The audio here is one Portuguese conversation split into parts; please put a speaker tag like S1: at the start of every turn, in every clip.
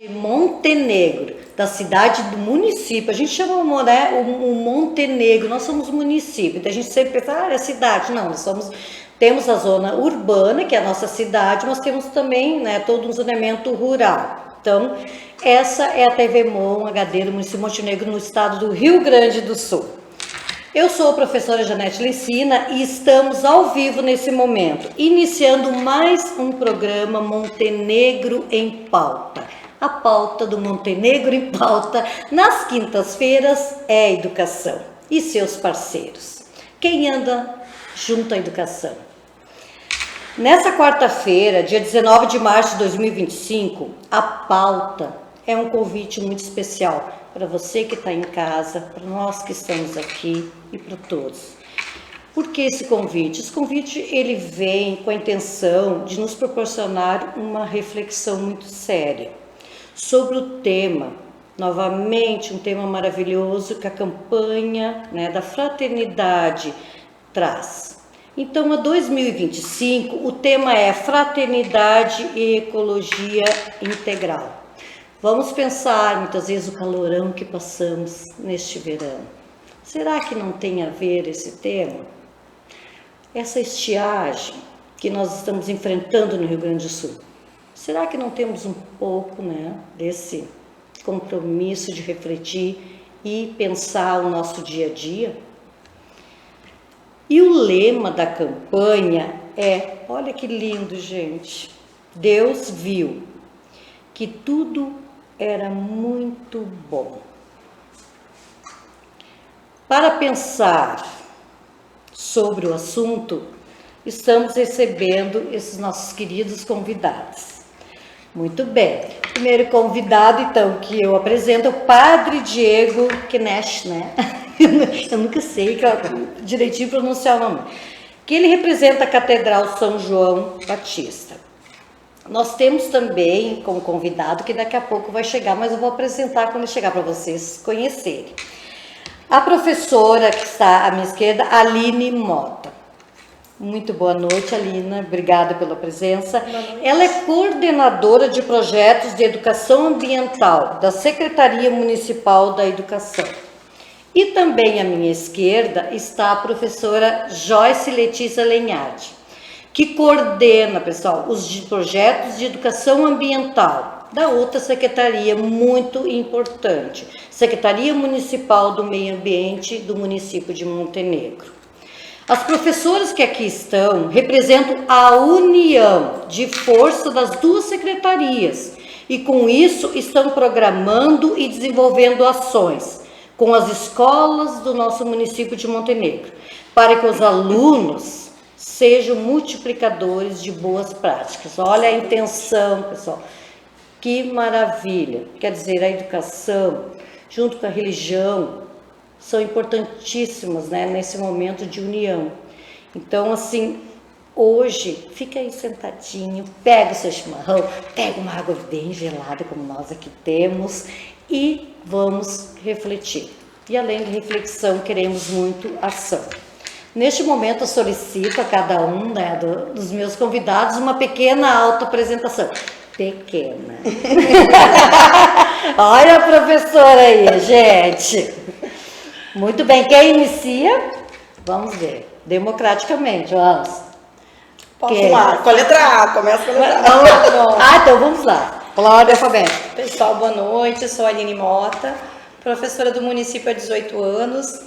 S1: Montenegro, da cidade do município. A gente chama, né, o Montenegro, nós somos município. Então a gente sempre pensa, é cidade. Não, temos a zona urbana, que é a nossa cidade, mas temos também, né, todo um zoneamento rural. Então, essa é a TV Mon HD do município de Montenegro, no estado do Rio Grande do Sul. Eu sou a professora Janete Licina e estamos ao vivo nesse momento, iniciando mais um programa Montenegro em Pauta. A pauta do Montenegro em Pauta, nas quintas-feiras, é a educação e seus parceiros. Quem anda junto à educação? Nessa quarta-feira, dia 19 de março de 2025, a pauta é um convite muito especial para você que está em casa, para nós que estamos aqui e para todos. Por que esse convite? Esse convite ele vem com a intenção de nos proporcionar uma reflexão muito séria sobre o tema, novamente um tema maravilhoso que a campanha, né, da fraternidade traz. Então, a 2025, o tema é Fraternidade e Ecologia Integral. Vamos pensar, muitas vezes, o calorão que passamos neste verão. Será que não tem a ver esse tema? Essa estiagem que nós estamos enfrentando no Rio Grande do Sul. Será que não temos um pouco, né, desse compromisso de refletir e pensar o nosso dia a dia? E o lema da campanha é, olha que lindo, gente, Deus viu que tudo era muito bom. Para pensar sobre o assunto, estamos recebendo esses nossos queridos convidados. Muito bem. Primeiro convidado, então, que eu apresento é o Padre Diego Knecht, né? Eu nunca sei direitinho pronunciar o nome. Que ele representa a Catedral São João Batista. Nós temos também como convidado, que daqui a pouco vai chegar, mas eu vou apresentar quando ele chegar para vocês conhecerem. A professora que está à minha esquerda, Aline Mota. Muito boa noite, Alina. Obrigada pela presença. Ela é coordenadora de projetos de educação ambiental da Secretaria Municipal da Educação. E também à minha esquerda está a professora Joyce Letícia Lenhardi, que coordena, pessoal, os projetos de educação ambiental da outra secretaria muito importante, Secretaria Municipal do Meio Ambiente do município de Montenegro. As professoras que aqui estão representam a união de força das duas secretarias e, com isso, estão programando e desenvolvendo ações com as escolas do nosso município de Montenegro, para que os alunos sejam multiplicadores de boas práticas. Olha a intenção, pessoal, que maravilha! Quer dizer, a educação, junto com a religião, são importantíssimas, né, nesse momento de união. Então, assim, hoje, fica aí sentadinho, pega o seu chimarrão, pega uma água bem gelada, como nós aqui temos, e vamos refletir. E além de reflexão, queremos muito ação. Neste momento, eu solicito a cada um, né, dos meus convidados uma pequena autoapresentação. Pequena. Olha a professora aí, gente. Muito bem, quem inicia? Vamos ver, democraticamente, vamos.
S2: Posso lá, com a letra A, começa com a letra A.
S1: Vamos lá. Então vamos lá, pela ordem alfabética.
S2: Pessoal, boa noite, eu sou a Aline Mota, professora do município há 18 anos,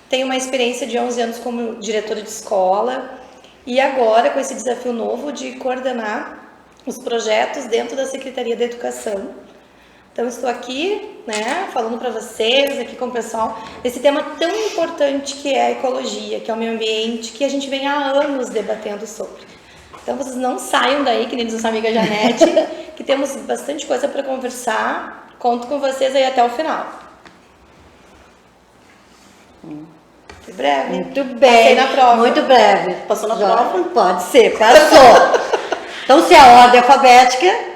S2: tenho uma experiência de 11 anos como diretora de escola e agora com esse desafio novo de coordenar os projetos dentro da Secretaria da Educação. Então, estou aqui, né, falando para vocês, aqui com o pessoal, desse tema tão importante que é a ecologia, que é o meio ambiente, que a gente vem há anos debatendo sobre. Então, vocês não saiam daí, que nem diz nossa amiga Janete, que temos bastante coisa para conversar. Conto com vocês aí até o final. Foi breve?
S1: Muito bem.
S2: Passei na prova.
S1: Muito breve.
S2: Passou na prova?
S1: Pode ser, passou. Então, se é a ordem alfabética...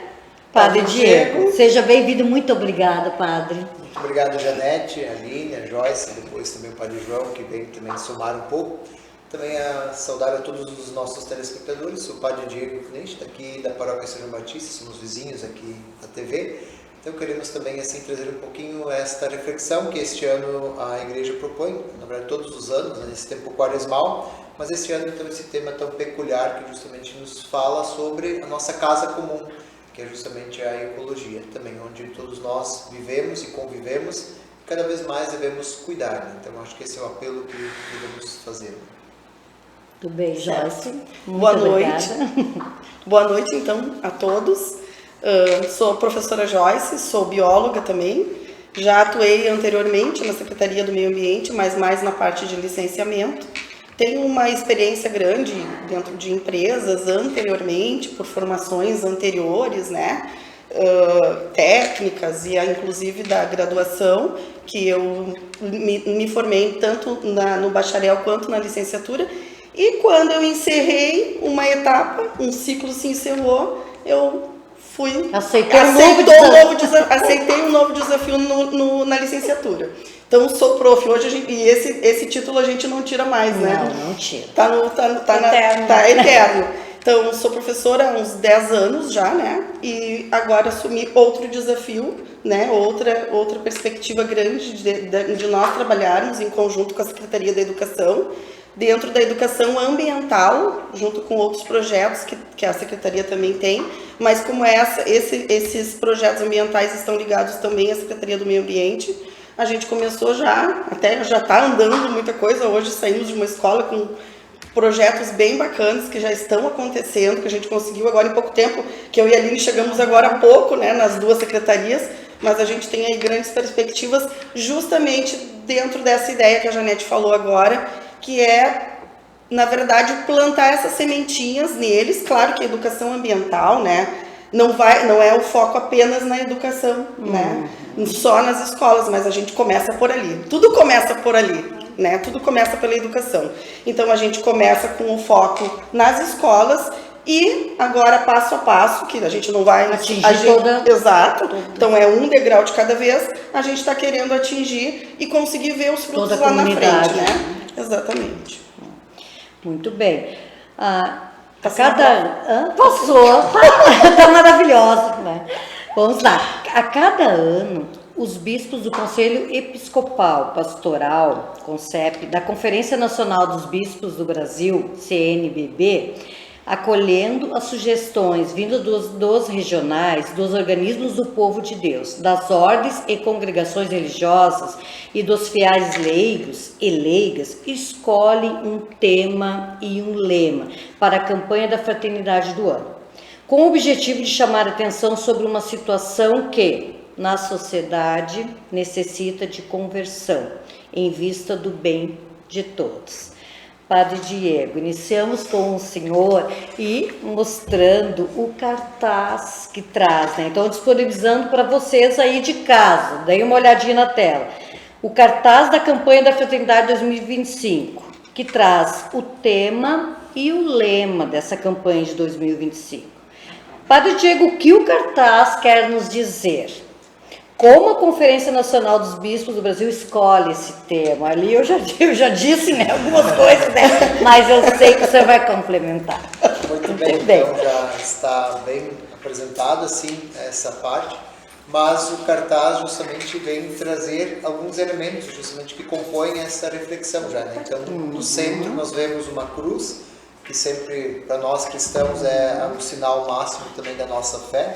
S1: Padre Diego, seja bem-vindo, muito obrigada, Padre.
S3: Muito obrigado, Janete, a Aline, a Joyce, depois também o Padre João, que vem também somar um pouco. Também a saudar a todos os nossos telespectadores, o Padre Diego Knecht, aqui da Paróquia São João Batista, somos vizinhos aqui da TV. Então queremos também assim trazer um pouquinho esta reflexão que este ano a igreja propõe, na verdade todos os anos, né, nesse tempo quaresmal, mas este ano então esse tema tão peculiar que justamente nos fala sobre a nossa casa comum, que é justamente a ecologia também, onde todos nós vivemos e convivemos e cada vez mais devemos cuidar, né? Então acho que esse é o apelo que devemos fazer.
S1: Tudo bem, Joyce. Muito
S4: Boa noite.
S1: obrigada.
S4: Boa noite, então, a todos. Sou a professora Joyce, sou bióloga também. Já atuei anteriormente na Secretaria do Meio Ambiente, mas mais na parte de licenciamento. Tenho uma experiência grande dentro de empresas anteriormente, por formações anteriores, né? Técnicas e inclusive da graduação, que eu me formei tanto no bacharel quanto na licenciatura. E quando eu encerrei uma etapa, um ciclo se encerrou, eu aceitei um novo desafio na licenciatura. Então, sou prof. Hoje, e esse título a gente não tira mais, né?
S1: Não tira.
S4: Tá eterno. Então, sou professora há uns 10 anos já, né? E agora assumi outro desafio, né? Outra perspectiva grande de nós trabalharmos em conjunto com a Secretaria da Educação, dentro da educação ambiental, junto com outros projetos que a Secretaria também tem, mas como esses projetos ambientais estão ligados também à Secretaria do Meio Ambiente, a gente começou já está andando muita coisa. Hoje saímos de uma escola com projetos bem bacanas que já estão acontecendo, que a gente conseguiu agora em pouco tempo, que eu e a Aline chegamos agora há pouco, né, nas duas secretarias, mas a gente tem aí grandes perspectivas justamente dentro dessa ideia que a Janete falou agora, que é, na verdade, plantar essas sementinhas neles. Claro que a educação ambiental, né, não é o foco apenas na educação, né, só nas escolas, mas a gente começa por ali. Tudo começa por ali, né, tudo começa pela educação. Então, a gente começa com o foco nas escolas e agora, passo a passo, que a gente não vai
S1: atingir toda...
S4: Exato. Então, é um degrau de cada vez, a gente está querendo atingir e conseguir ver os frutos lá na frente, né? Exatamente.
S1: Muito bem. Passou. Tá maravilhosa, né? Vamos lá. A cada ano, os bispos do Conselho Episcopal Pastoral, CONCEP, da Conferência Nacional dos Bispos do Brasil, CNBB, acolhendo as sugestões vindas dos regionais, dos organismos do povo de Deus, das ordens e congregações religiosas e dos fiéis leigos e leigas, escolhe um tema e um lema para a campanha da Fraternidade do Ano, com o objetivo de chamar a atenção sobre uma situação que, na sociedade, necessita de conversão, em vista do bem de todos. Padre Diego, iniciamos com o senhor e mostrando o cartaz que traz, né? Então, disponibilizando para vocês aí de casa, deem uma olhadinha na tela. O cartaz da campanha da Fraternidade 2025, que traz o tema e o lema dessa campanha de 2025. Padre Diego, o que o cartaz quer nos dizer? Como a Conferência Nacional dos Bispos do Brasil escolhe esse tema? Ali eu já disse, né, algumas coisas, né? Mas eu sei que você vai complementar.
S3: Muito bem, então já está bem apresentado assim essa parte, mas o cartaz justamente vem trazer alguns elementos justamente que compõem essa reflexão já, né? Então, no centro nós vemos uma cruz, que sempre para nós cristãos é o sinal máximo também da nossa fé.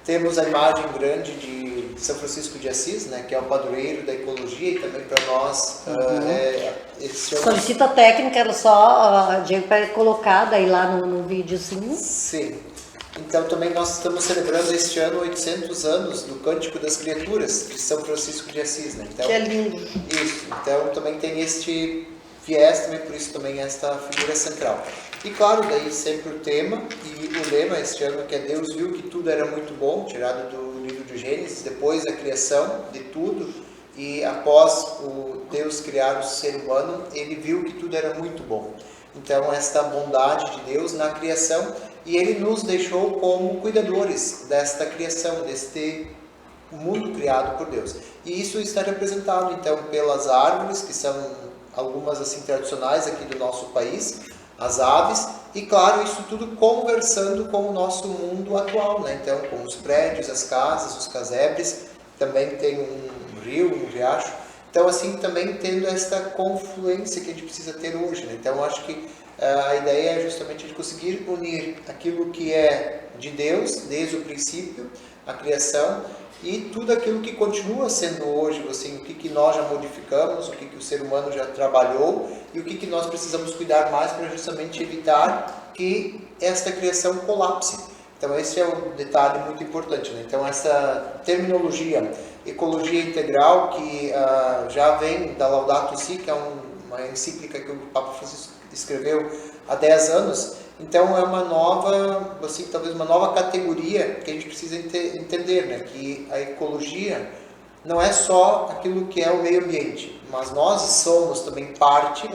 S3: Temos a imagem grande de São Francisco de Assis, né, que é o padroeiro da ecologia, e também para nós
S1: solicita a técnica, era só Diego para colocar daí lá no videozinho.
S3: Sim. Então também nós estamos celebrando este ano 800 anos do Cântico das Criaturas de São Francisco de Assis, né? Então,
S4: que é lindo.
S3: Isso. Então também tem este viés, também por isso também esta figura central. E claro, daí sempre o tema e o lema este ano, que é Deus viu que tudo era muito bom, tirado do livro de Gênesis, depois da criação de tudo, e após o Deus criar o ser humano, ele viu que tudo era muito bom. Então, esta bondade de Deus na criação, e ele nos deixou como cuidadores desta criação, deste mundo criado por Deus. E isso está representado, então, pelas árvores, que são algumas assim tradicionais aqui do nosso país, as aves, e claro, isso tudo conversando com o nosso mundo atual, né? Então, com os prédios, as casas, os casebres, também tem um rio, um riacho. Então, assim, também tendo esta confluência que a gente precisa ter hoje, né? Então, acho que a ideia é justamente de conseguir unir aquilo que é de Deus, desde o princípio, a criação, e tudo aquilo que continua sendo hoje, assim, o que nós já modificamos, o que o ser humano já trabalhou e o que nós precisamos cuidar mais para justamente evitar que esta criação colapse. Então esse é um detalhe muito importante, né? Então essa terminologia ecologia integral que já vem da Laudato Si, que é uma encíclica que o Papa Francisco escreveu há 10 anos, então é uma nova, assim, talvez uma nova categoria que a gente precisa entender, né? Que a ecologia não é só aquilo que é o meio ambiente, mas nós somos também parte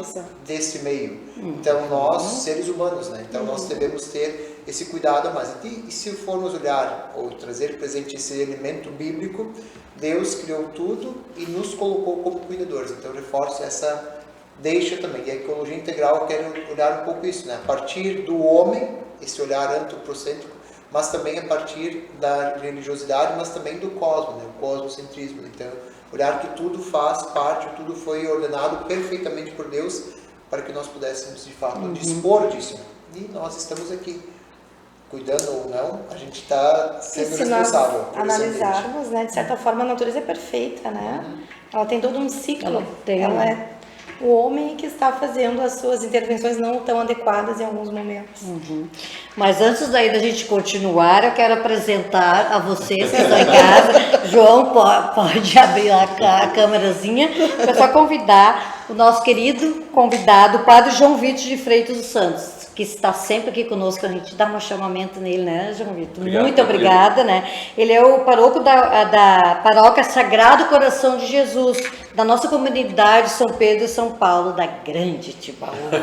S3: desse meio. Então nós, seres humanos, né? Então nós devemos ter esse cuidado a mais. E se formos olhar ou trazer presente esse elemento bíblico, Deus criou tudo e nos colocou como cuidadores. Então eu reforço essa deixa também. E a ecologia integral eu quero olhar um pouco isso, né? A partir do homem, esse olhar antropocêntrico, mas também a partir da religiosidade, mas também do cosmos, né? O cosmocentrismo. Então, olhar que tudo faz parte, tudo foi ordenado perfeitamente por Deus para que nós pudéssemos, de fato, dispor disso. E nós estamos aqui, cuidando ou não, a gente está sendo responsável.
S2: Se nós analisarmos, né, de certa forma, a natureza é perfeita, né? Ela tem todo um ciclo. Ela é o homem que está fazendo as suas intervenções não tão adequadas em alguns momentos.
S1: Mas antes daí da gente continuar, eu quero apresentar a vocês que estão em casa. João, pode abrir a câmerazinha para só convidar o nosso querido convidado, o Padre João Vitor de Freitas dos Santos, que está sempre aqui conosco. A gente dá um chamamento nele, né, João Vitor? Muito obrigada, né? Ele é o paróquio da Paróquia Sagrado Coração de Jesus, da nossa comunidade São Pedro e São Paulo, da Grande Timbaúba,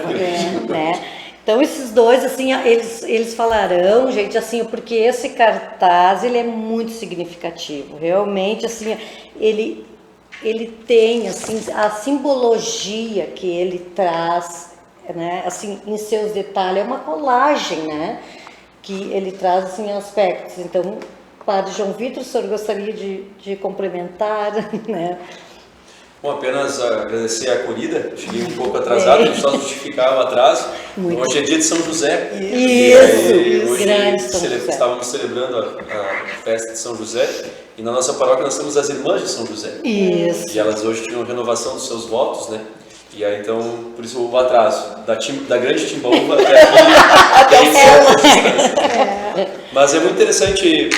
S1: né? Então, esses dois, assim, eles falarão, gente, assim, porque esse cartaz, ele é muito significativo. Realmente, assim, ele tem, assim, a simbologia que ele traz, né, assim, em seus detalhes, é uma colagem, né, que ele traz, assim, aspectos. Então, Padre João Vitor, o senhor gostaria de complementar, né?
S5: Bom, apenas agradecer a acolhida. Cheguei um pouco atrasado, só justificar o atraso. Hoje é dia de São José.
S1: Isso,
S5: hoje
S1: grande São José.
S5: Estávamos celebrando a festa de São José e na nossa paróquia nós temos as irmãs de São José.
S1: Isso.
S5: E elas hoje tinham renovação dos seus votos, né? E aí, então, por isso o atraso. Da Grande Timbaúba até aqui. Mas é muito interessante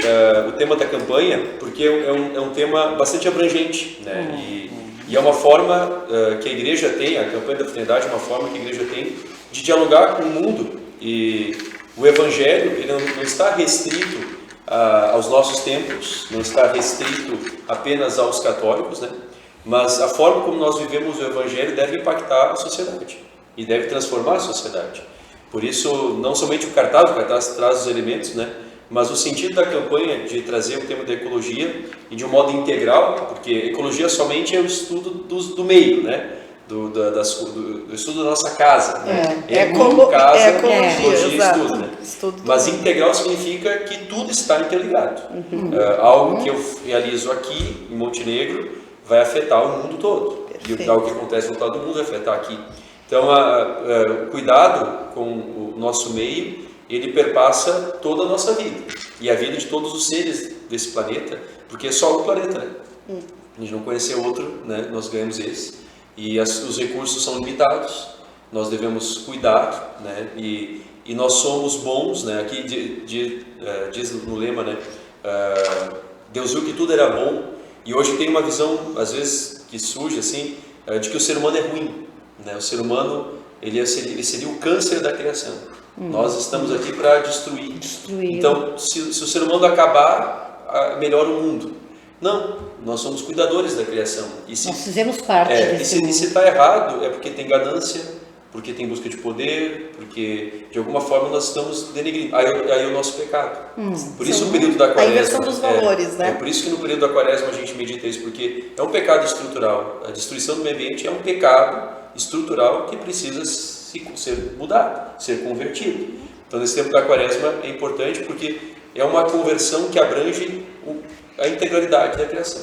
S5: o tema da campanha, porque é um tema bastante abrangente, né? E é uma forma que a igreja tem, a campanha da fraternidade é uma forma que a igreja tem de dialogar com o mundo. E o evangelho, ele não está restrito aos nossos tempos, não está restrito apenas aos católicos, né? Mas a forma como nós vivemos o evangelho deve impactar a sociedade e deve transformar a sociedade. Por isso, não somente o cartaz traz os elementos, né? Mas o sentido da campanha de trazer o tema da ecologia e de um modo integral, porque ecologia somente é o estudo do meio, né? Do estudo da nossa casa, né? Ecologia, estudo, né? Mas integral significa que tudo está interligado. Algo que eu realizo aqui em Montenegro vai afetar o mundo todo. Perfeito. E algo que acontece no outro lado do mundo vai afetar aqui. Então, o cuidado com o nosso meio, ele perpassa toda a nossa vida. E a vida de todos os seres desse planeta, porque é só um planeta, né? A gente não conheceu outro, né? Nós ganhamos esse. E os recursos são limitados, nós devemos cuidar, né? E nós somos bons, né? Aqui diz no lema, né? Deus viu que tudo era bom. E hoje tem uma visão, às vezes, que surge assim, de que o ser humano é ruim, né? O ser humano, ele seria o câncer da criação. Nós estamos aqui para destruir. Então, se o ser humano acabar, melhora o mundo. Não, nós somos cuidadores da criação.
S1: Nós fizemos parte desse mundo.
S5: E se está errado, é porque tem ganância, porque tem busca de poder, porque de alguma forma nós estamos denegrindo. Aí o nosso pecado. Por isso o período da quaresma.
S4: A inversão dos valores, né?
S5: É por isso que no período da quaresma a gente medita isso, porque é um pecado estrutural. A destruição do meio ambiente é um pecado estrutural que precisa mudar, ser convertido. Então, nesse tempo da quaresma é importante porque é uma conversão que abrange a integralidade da criação.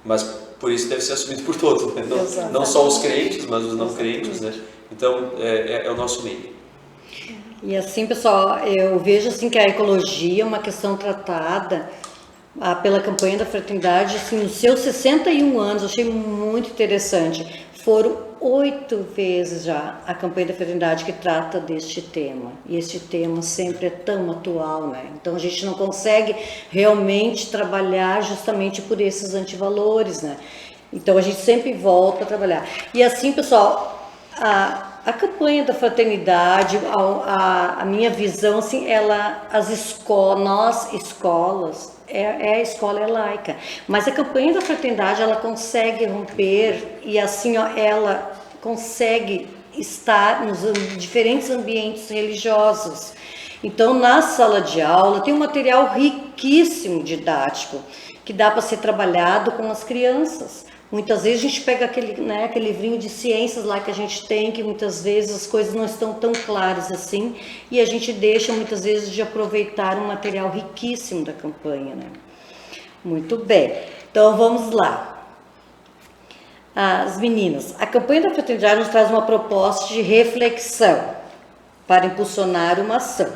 S5: Mas por isso deve ser assumido por todos, né? Não só os crentes, mas os não crentes, né? Então, é o nosso meio.
S1: E assim, pessoal, eu vejo assim que a ecologia é uma questão tratada pela campanha da fraternidade, assim, nos seus 61 anos, eu achei muito interessante. Foram 8 vezes já a campanha da fraternidade que trata deste tema. E este tema sempre é tão atual, né? Então a gente não consegue realmente trabalhar justamente por esses antivalores, né? Então a gente sempre volta a trabalhar. E assim, pessoal, a campanha da fraternidade, a minha visão, assim, nós escolas, a escola é laica, mas a campanha da fraternidade, ela consegue romper e assim, ó, ela consegue estar nos diferentes ambientes religiosos. Então, na sala de aula, tem um material riquíssimo didático, que dá para ser trabalhado com as crianças. Muitas vezes a gente pega aquele livrinho de ciências lá que a gente tem, que muitas vezes as coisas não estão tão claras assim, e a gente deixa muitas vezes de aproveitar um material riquíssimo da campanha, né? Muito bem, então vamos lá. As meninas, a campanha da fraternidade nos traz uma proposta de reflexão para impulsionar uma ação,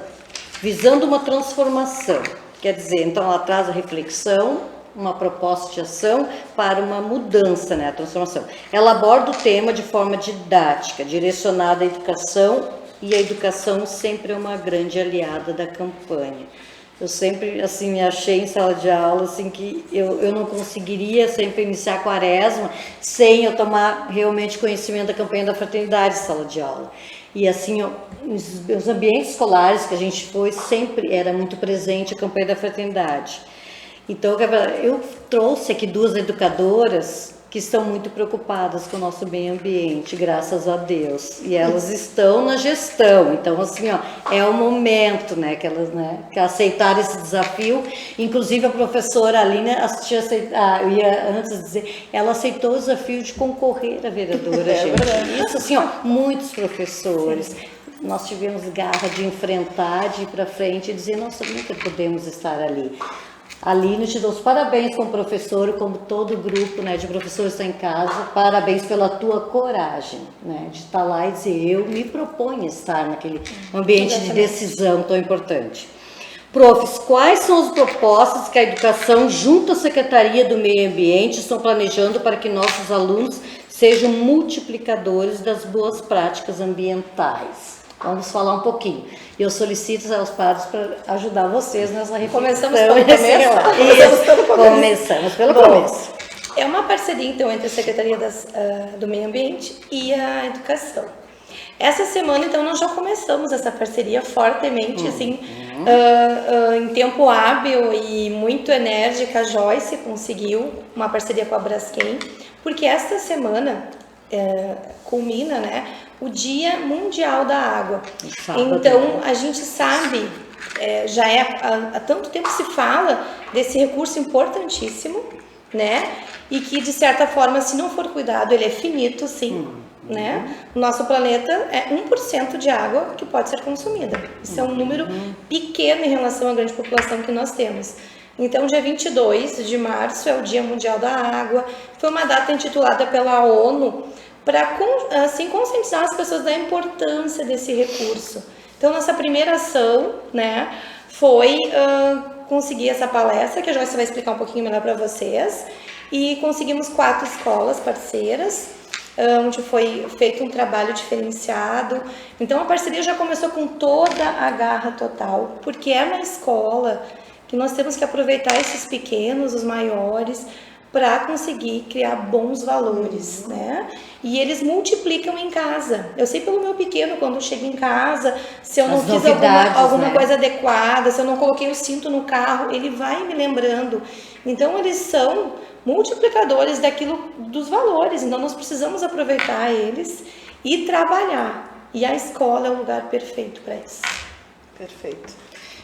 S1: visando uma transformação. Quer dizer, então ela traz a reflexão, uma proposta de ação para uma mudança, né, a transformação. Ela aborda o tema de forma didática, direcionada à educação, e a educação sempre é uma grande aliada da campanha. Eu sempre, assim, achei em sala de aula, assim, que eu não conseguiria sempre iniciar a quaresma sem eu tomar realmente conhecimento da campanha da fraternidade em sala de aula. E assim, os ambientes escolares que a gente foi, sempre era muito presente a campanha da fraternidade. Então, eu trouxe aqui 2 educadoras que estão muito preocupadas com o nosso meio ambiente, graças a Deus. E elas estão na gestão. Então, assim, ó, é o momento, né, que elas, né, que aceitaram esse desafio. Inclusive, a professora Aline, eu ia antes dizer, ela aceitou o desafio de concorrer a vereadora, gente. Isso, assim, ó, muitos professores. Nós tivemos garra de enfrentar, de ir para frente e dizer, nossa, nunca podemos estar ali. Aline, te dou os parabéns como professor, como todo o grupo, né, de professores que está em casa. Parabéns pela tua coragem, né, de estar lá e dizer, eu me proponho a estar naquele ambiente de decisão tão importante. Profs, quais são as propostas que a educação, junto à Secretaria do Meio Ambiente, estão planejando para que nossos alunos sejam multiplicadores das boas práticas ambientais? Vamos falar um pouquinho. Eu solicito aos padres para ajudar vocês nessa reflexão. Começamos pelo começo.
S2: É uma parceria, então, entre a Secretaria do Meio Ambiente e a Educação. Essa semana, então, nós já começamos essa parceria fortemente, assim, em tempo hábil e muito enérgica. A Joyce conseguiu uma parceria com a Braskem, porque esta semana culmina, né, o Dia Mundial da Água. Então, a gente sabe, já há tanto tempo se fala desse recurso importantíssimo, né? E que, de certa forma, se não for cuidado, ele é finito, sim, né? O nosso planeta é 1% de água que pode ser consumida. Isso é um número pequeno em relação à grande população que nós temos. Então, dia 22 de março é o Dia Mundial da Água. Foi uma data intitulada pela ONU para, assim, conscientizar as pessoas da importância desse recurso. Então, nossa primeira ação, né, foi conseguir essa palestra, que a Joyce vai explicar um pouquinho melhor para vocês, e conseguimos 4 escolas parceiras, onde foi feito um trabalho diferenciado. Então, a parceria já começou com toda a garra total, porque é na escola que nós temos que aproveitar esses pequenos, os maiores, para conseguir criar bons valores, né? E eles multiplicam em casa. Eu sei pelo meu pequeno, quando chega em casa, se eu não fiz alguma coisa adequada, se eu não coloquei o cinto no carro, ele vai me lembrando. Então, eles são multiplicadores dos valores. Então, nós precisamos aproveitar eles e trabalhar. E a escola é o lugar perfeito para isso.
S4: Perfeito.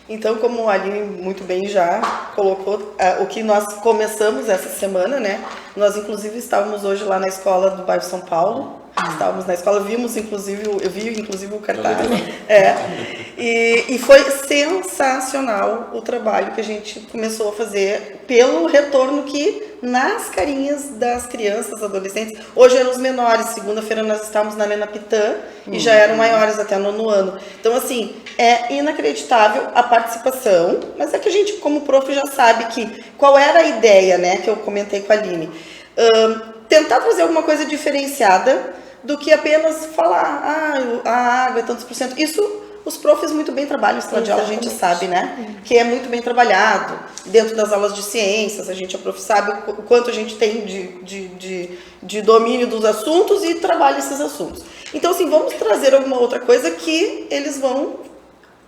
S4: Então, como a Aline muito bem já colocou, o que nós começamos essa semana, né? Nós, inclusive, estávamos hoje lá na escola do bairro São Paulo, Estávamos na escola, vimos inclusive, eu vi inclusive o cartaz. E foi sensacional o trabalho que a gente começou a fazer pelo retorno que nas carinhas das crianças, adolescentes, hoje eram os menores, segunda-feira nós estávamos na Helena Pitã e já eram maiores até 9º ano. Então assim, é inacreditável a participação, mas é que a gente como prof já sabe que qual era a ideia, né, que eu comentei com a Aline. Tentar trazer alguma coisa diferenciada do que apenas falar, a água é tantos por cento. Isso os profs muito bem trabalham em sala de aula, a gente sabe, né? Que é muito bem trabalhado dentro das aulas de ciências, a prof sabe o quanto a gente tem de domínio dos assuntos e trabalha esses assuntos. Então, assim, vamos trazer alguma outra coisa que eles vão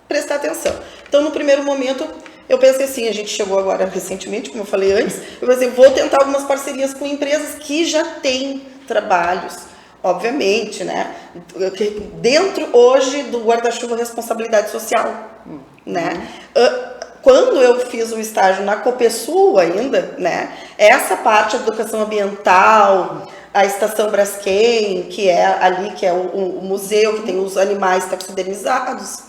S4: prestar atenção. Então, no primeiro momento, eu pensei assim, a gente chegou agora recentemente, como eu falei antes, eu pensei, vou tentar algumas parcerias com empresas que já têm trabalhos, obviamente, né? Dentro hoje do guarda-chuva responsabilidade social, né? Quando eu fiz o estágio na Copesul ainda, né? Essa parte da educação ambiental, a estação Braskem, que é ali, que é o museu que tem os animais taxidermizados,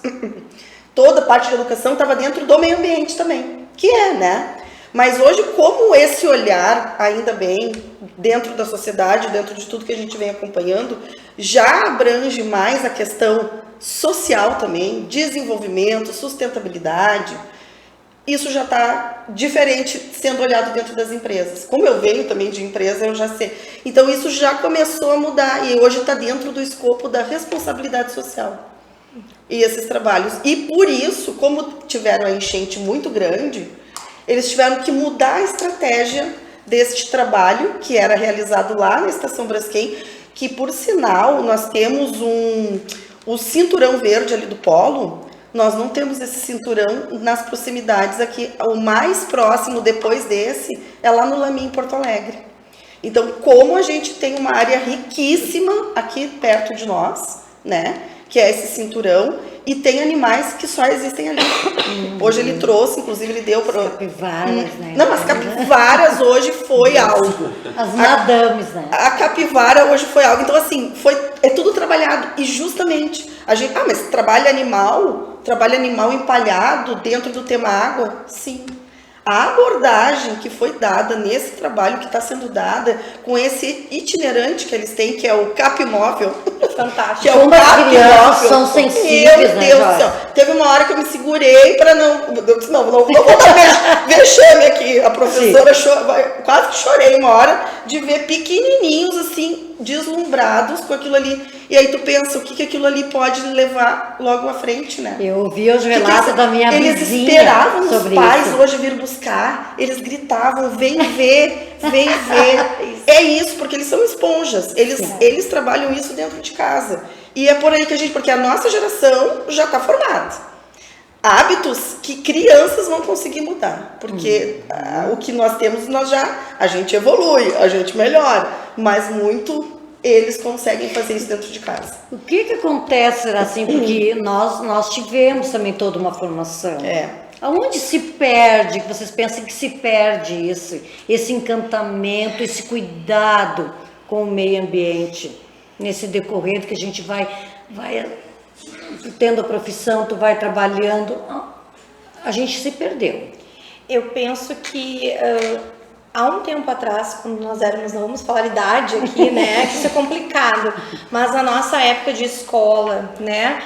S4: toda a parte de educação estava dentro do meio ambiente também, que é, né? Mas hoje, como esse olhar, ainda bem, dentro da sociedade, dentro de tudo que a gente vem acompanhando, já abrange mais a questão social também, desenvolvimento, sustentabilidade, isso já está diferente sendo olhado dentro das empresas. Como eu venho também de empresa, eu já sei. Então, isso já começou a mudar e hoje está dentro do escopo da responsabilidade social. E esses trabalhos. E por isso, como tiveram a enchente muito grande, eles tiveram que mudar a estratégia deste trabalho, que era realizado lá na Estação Braskem, que, por sinal, nós temos o cinturão verde ali do polo, nós não temos esse cinturão nas proximidades aqui. O mais próximo, depois desse, é lá no Lamy, em Porto Alegre. Então, como a gente tem uma área riquíssima aqui perto de nós, né, que é esse cinturão, e tem animais que só existem ali. Hoje ele trouxe, inclusive ele deu para...
S1: As capivaras, né?
S4: Não, as capivaras hoje foi algo.
S1: As madames, né?
S4: A capivara hoje foi algo. Então, assim, é tudo trabalhado. E justamente, a gente... mas trabalho animal empalhado dentro do tema água? Sim. A abordagem que foi dada nesse trabalho, que está sendo dada com esse itinerante que eles têm, que é o capimóvel.
S2: Fantástico.
S4: Que é o
S1: Como as crianças
S4: capimóvel.
S1: são sensíveis,
S4: Meu
S1: né,
S4: Deus do
S1: Jorge?
S4: céu. Teve uma hora que eu me segurei para não... Eu disse, não vou dar vexame aqui. A professora quase que chorei uma hora de ver pequenininhos, assim, deslumbrados com aquilo ali. E aí tu pensa, o que aquilo ali pode levar logo à frente, né?
S1: Eu ouvi os relatos da minha
S4: eles
S1: vizinha
S4: esperavam os
S1: sobre
S4: pais
S1: isso.
S4: hoje vir buscar, eles gritavam, vem ver, vem ver. É isso, porque eles são esponjas, eles trabalham isso dentro de casa. E é por aí que porque a nossa geração já está formada. Hábitos que crianças vão conseguir mudar, porque o que nós temos, a gente evolui, a gente melhora, mas muito... eles conseguem fazer isso dentro de casa.
S1: O que acontece, assim, porque nós tivemos também toda uma formação. Aonde se perde, que vocês pensam que se perde esse encantamento, esse cuidado com o meio ambiente, nesse decorrer que a gente vai tendo a profissão, tu vai trabalhando, a gente se perdeu.
S2: Eu penso que... há um tempo atrás, quando nós éramos, não vamos falar idade aqui, né, que isso é complicado, mas na nossa época de escola, né,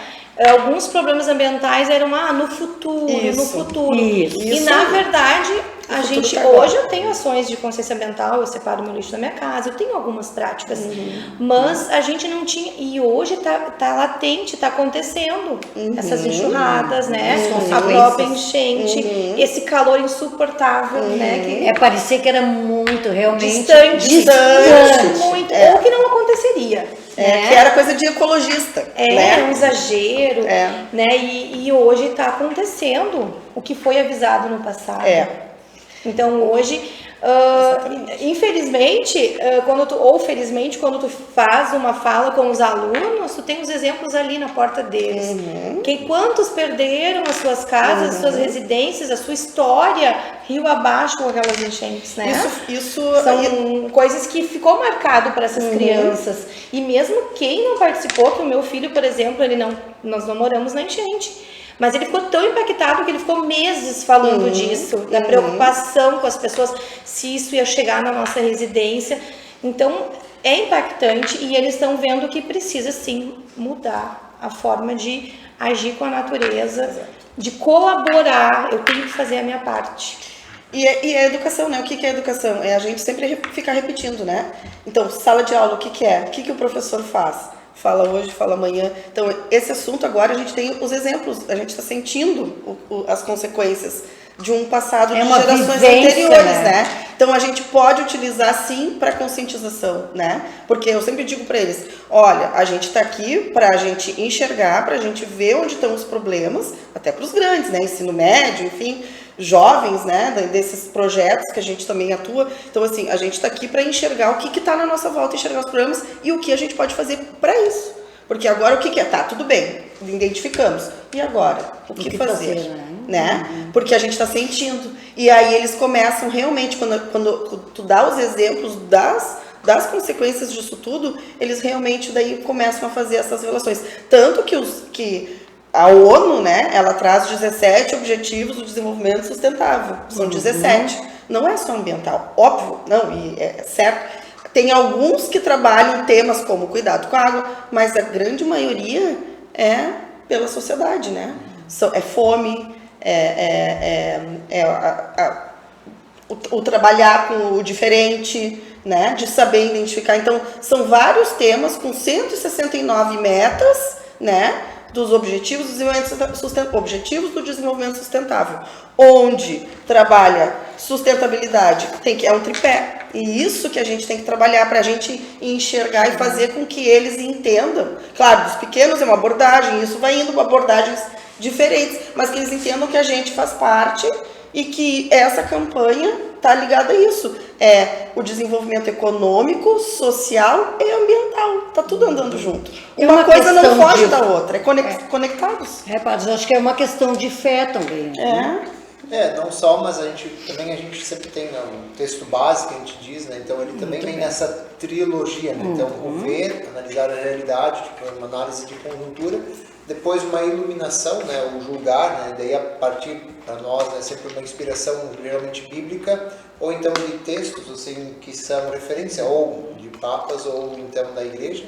S2: alguns problemas ambientais eram no futuro.
S1: Isso.
S2: E na verdade, a gente, hoje eu tenho ações de consciência ambiental, eu separo meu lixo da minha casa, eu tenho algumas práticas, mas a gente não tinha, e hoje tá latente, tá acontecendo essas enxurradas, né, a própria enchente, esse calor insuportável, né, que
S1: Parecia que era muito, realmente
S2: distante, muito, ou que não aconteceria.
S4: Que era coisa de ecologista.
S2: Era um exagero, né? E hoje está acontecendo o que foi avisado no passado. Então hoje, infelizmente, felizmente, quando tu faz uma fala com os alunos, tu tem os exemplos ali na porta deles. Quantos perderam as suas casas, as suas residências, a sua história rio abaixo com aquelas enchentes, né?
S4: Isso
S2: São coisas que ficou marcado para essas crianças. E mesmo quem não participou, que o meu filho, por exemplo, nós não moramos na enchente. Mas ele ficou tão impactado que ele ficou meses falando disso, da preocupação com as pessoas, se isso ia chegar na nossa residência. Então, é impactante e eles estão vendo que precisa, sim, mudar a forma de agir com a natureza, de colaborar. Eu tenho que fazer a minha parte.
S4: E a educação, né? O que é educação? É a gente sempre ficar repetindo, né? Então, sala de aula, o que é? O que o professor faz? Fala hoje, fala amanhã. Então, esse assunto agora a gente tem os exemplos, a gente está sentindo as consequências de um passado de gerações anteriores, né? Então, a gente pode utilizar, sim, para conscientização, né? Porque eu sempre digo para eles, olha, a gente está aqui para a gente enxergar, para a gente ver onde estão os problemas, até para os grandes, né? Ensino médio, enfim, jovens, né? Desses projetos que a gente também atua. Então, assim, a gente está aqui para enxergar o que está na nossa volta, enxergar os problemas e o que a gente pode fazer para isso. Porque agora o que é? Tá, tudo bem, identificamos. E agora? O que fazer? Né? Porque a gente está sentindo. E aí eles começam realmente, quando tu dá os exemplos das consequências disso tudo, eles realmente daí começam a fazer essas relações. Tanto que a ONU, né, ela traz 17 Objetivos do Desenvolvimento Sustentável. São 17. Não é só ambiental. Óbvio, não, e é certo. Tem alguns que trabalham temas como cuidado com a água, mas a grande maioria é pela sociedade, né? É fome, o trabalhar com o diferente, né? De saber identificar. Então, são vários temas com 169 metas, né? Dos Objetivos do Desenvolvimento Sustentável, onde trabalha sustentabilidade, é um tripé. E isso que a gente tem que trabalhar para a gente enxergar e fazer com que eles entendam. Claro, dos pequenos é uma abordagem, isso vai indo para abordagens diferentes, mas que eles entendam que a gente faz parte e que essa campanha está ligada a isso. É o desenvolvimento econômico, social e ambiental. Está tudo andando junto. Uma coisa não foge da outra, conectados.
S1: Padre, acho que é uma questão de fé também.
S3: Não só, mas a gente sempre tem um texto básico que a gente diz, né? Então ele também vem nessa trilogia, né? Então o ver, analisar a realidade, tipo, uma análise de conjuntura, depois uma iluminação, né? O julgar, né? Daí a partir para nós é sempre uma inspiração geralmente bíblica, ou então de textos assim que são referência ou de papas ou então da igreja,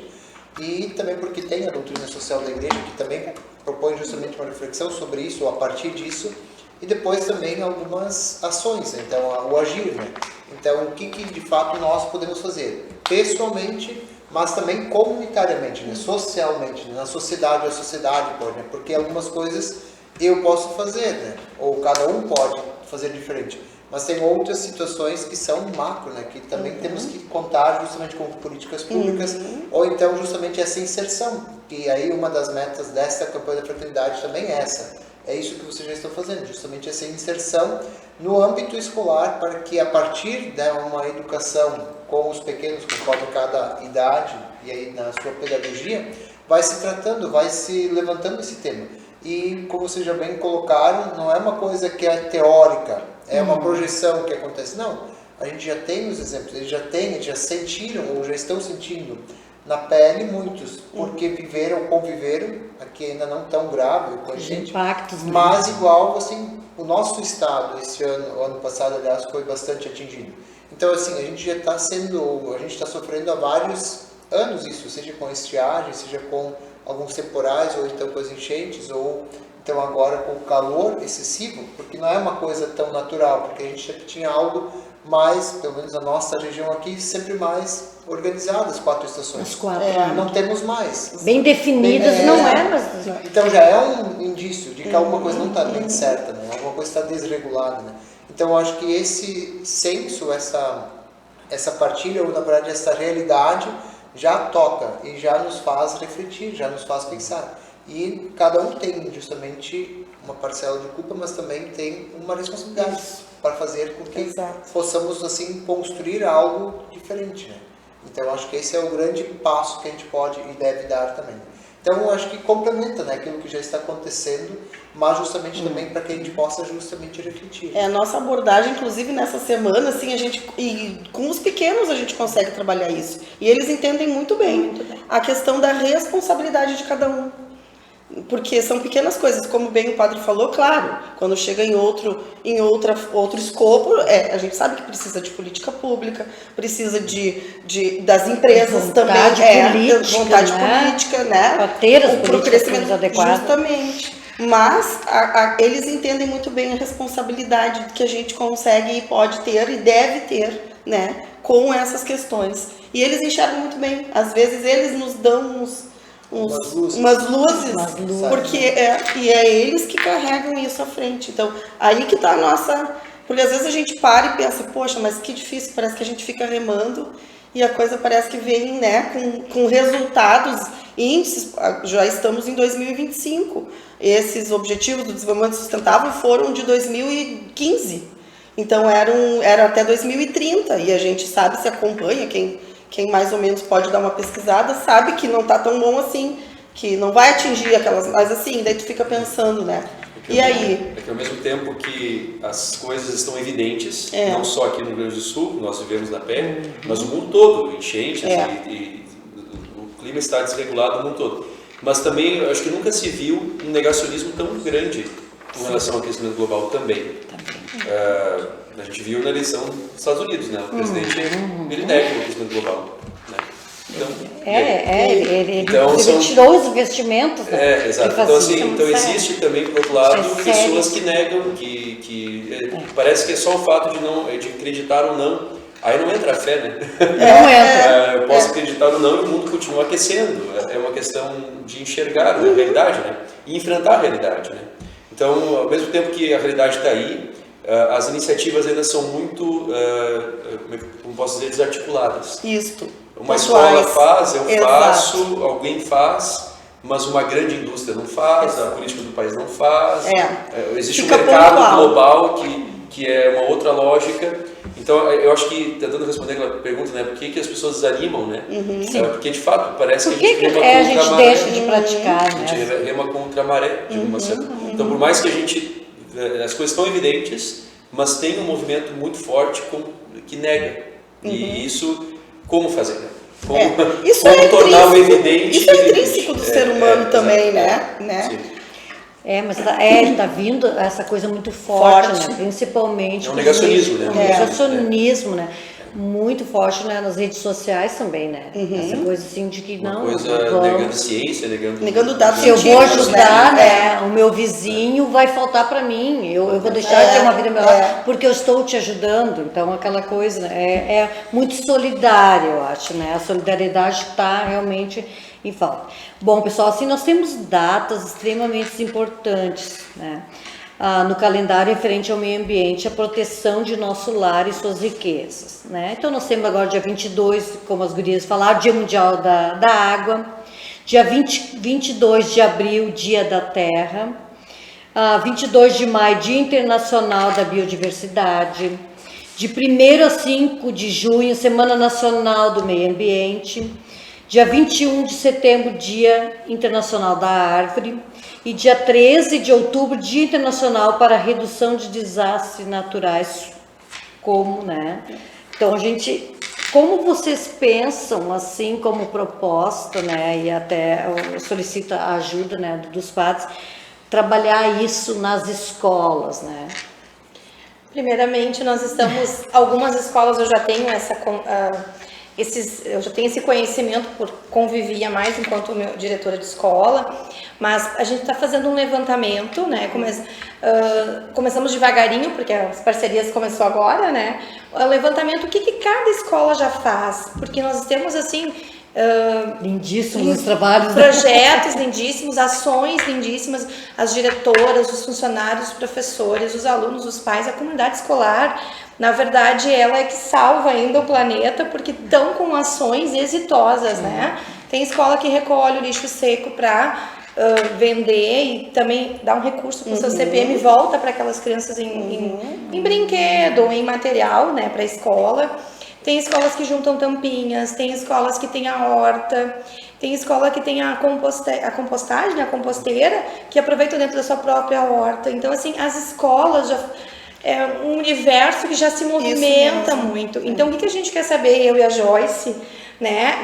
S3: e também porque tem a doutrina social da igreja que também propõe justamente uma reflexão sobre isso, ou a partir disso. E depois também algumas ações, então o agir, né? Então o que de fato nós podemos fazer pessoalmente, mas também comunitariamente, né? Socialmente, né? Na sociedade, a sociedade pode, né? Porque algumas coisas eu posso fazer, né? Ou cada um pode fazer diferente, mas tem outras situações que são macro, né? Que também temos que contar justamente com políticas públicas, ou então justamente essa inserção, que aí uma das metas desta campanha da fraternidade também é essa. É isso que vocês já estão fazendo, justamente essa inserção no âmbito escolar, para que a partir de uma educação com os pequenos, conforme cada idade e aí na sua pedagogia, vai se tratando, vai se levantando esse tema. E como vocês já bem colocaram, não é uma coisa que é teórica, é uma projeção que acontece. Não, a gente já tem os exemplos, eles já sentiram ou já estão sentindo na pele muitos, porque viveram, conviveram, aqui ainda não tão grave com a gente,
S1: impactos, né?
S3: Mas igual, assim, o nosso estado, esse ano, o ano passado, aliás, foi bastante atingido. Então, assim, a gente já está sofrendo há vários anos isso, seja com estiagem, seja com alguns temporais, ou então com as enchentes, ou então agora com o calor excessivo, porque não é uma coisa tão natural, porque a gente sempre tinha algo mais, pelo menos a nossa região aqui, sempre mais organizadas, as 4 estações.
S1: As 4,
S3: não temos mais.
S1: Bem definidas, não é, mas...
S3: Então já é um indício de que alguma coisa não está bem certa, né? Alguma coisa está desregulada, né? Então eu acho que esse senso, essa partilha, ou na verdade essa realidade, já toca e já nos faz refletir, já nos faz pensar. E cada um tem justamente uma parcela de culpa, mas também tem uma responsabilidade para fazer com que possamos assim construir algo diferente, né? Então acho que esse é o grande passo que a gente pode e deve dar também. Então, eu acho que complementa, né, aquilo que já está acontecendo, mas justamente também para que a gente possa justamente refletir.
S4: A nossa abordagem, inclusive nessa semana, assim, e com os pequenos a gente consegue trabalhar isso. E eles entendem muito bem a questão da responsabilidade de cada um. Porque são pequenas coisas, como bem o padre falou, claro, quando chega em outro escopo, a gente sabe que precisa de política pública, precisa das empresas
S1: vontade
S4: também,
S1: vontade política,
S4: né?
S1: Para ter as
S4: Pro
S1: políticas adequadas.
S4: Justamente. Mas eles entendem muito bem a responsabilidade que a gente consegue e pode ter e deve ter, né, com essas questões. E eles enxergam muito bem. Às vezes eles nos dão umas luzes, porque é eles que carregam isso à frente. Então, aí que está a nossa... Porque às vezes a gente para e pensa, poxa, mas que difícil, parece que a gente fica remando e a coisa parece que vem, né, com resultados, índices. Já estamos em 2025. Esses objetivos do desenvolvimento sustentável foram de 2015. Então, era até 2030. E a gente sabe, se acompanha, quem mais ou menos pode dar uma pesquisada, sabe que não está tão bom assim, que não vai atingir aquelas... Mas assim, daí tu fica pensando, né? E aí?
S5: É que ao mesmo tempo que as coisas estão evidentes, não só aqui no Rio Grande do Sul, nós vivemos na pele, mas o mundo todo, enchentes e o clima está desregulado no mundo todo. Mas também, eu acho que nunca se viu um negacionismo tão grande com relação ao aquecimento global também. A gente viu na eleição dos Estados Unidos, né? O presidente, ele nega o aquecimento global, né?
S1: Então, ele tirou os investimentos.
S5: Né? Exato. Então existe também, por outro lado, pessoas que negam, parece que é só o fato de acreditar ou não. Aí não entra a fé, né?
S1: Não entra.
S5: Eu posso acreditar ou não e o mundo continua aquecendo. É uma questão de enxergar a realidade, né? E enfrentar a realidade, né? Então, ao mesmo tempo que a realidade está aí, as iniciativas ainda são muito, como posso dizer, desarticuladas.
S4: Isto.
S5: Uma escola faz, eu faço, alguém faz, mas uma grande indústria não faz, a política do país não faz. Existe um mercado global que é uma outra lógica. Então, eu acho que, tentando responder aquela pergunta, né, por que as pessoas desanimam, né? Porque, de fato, parece que a gente rema contra a maré.
S1: A gente deixa de praticar,
S5: né? A gente rema contra a maré, de alguma certa. Então, por mais que as coisas estão evidentes, mas tem um movimento muito forte que nega. E isso, como fazer? Como tornar o evidente?
S4: Isso é intrínseco do ser humano também, né?
S5: Sim.
S1: Mas está vindo essa coisa muito forte. Né? Principalmente...
S5: É um negacionismo, né?
S1: Negacionismo, né? Muito forte, né? Nas redes sociais também, né? Essa coisa assim de que não...
S5: negando ciência,
S4: negando dados
S1: se eu vou ajudar, né? O meu vizinho vai faltar para mim. Eu vou deixar de ter uma vida melhor porque eu estou te ajudando. Então, aquela coisa, né? É muito solidária, eu acho, né? A solidariedade está realmente em falta. Bom, pessoal, assim, nós temos datas extremamente importantes, né? No calendário referente ao meio ambiente, a proteção de nosso lar e suas riquezas, né? Então, nós temos agora dia 22, como as gurias falaram, Dia Mundial da Água, dia 22 de abril, Dia da Terra, 22 de maio, Dia Internacional da Biodiversidade, de 1º a 5 de junho, Semana Nacional do Meio Ambiente, dia 21 de setembro, Dia Internacional da Árvore, e dia 13 de outubro, Dia Internacional para a Redução de Desastres Naturais, né? Então, como vocês pensam, assim, como proposta, né, e até solicita a ajuda, né, dos padres, trabalhar isso nas escolas, né?
S2: Primeiramente, algumas escolas eu já tenho eu já tenho esse conhecimento, convivia mais enquanto diretora de escola, mas a gente está fazendo um levantamento, né? Começamos devagarinho, porque as parcerias começou agora, né? O levantamento, o que cada escola já faz, porque nós temos, assim...
S1: lindíssimos trabalhos,
S2: projetos lindíssimos, ações lindíssimas, as diretoras, os funcionários, os professores, os alunos, os pais, a comunidade escolar. Na verdade, ela é que salva ainda o planeta, porque estão com ações exitosas, né? Tem escola que recolhe o lixo seco para vender e também dá um recurso para o seu CPM e volta para aquelas crianças em brinquedo ou em material, né, para a escola. Tem escolas que juntam tampinhas, tem escolas que tem a horta, tem escola que tem a compostagem, a composteira, que aproveita dentro da sua própria horta. Então, assim, as escolas já é um universo que já se movimenta muito. Então, o que a gente quer saber, eu e a Joyce, né?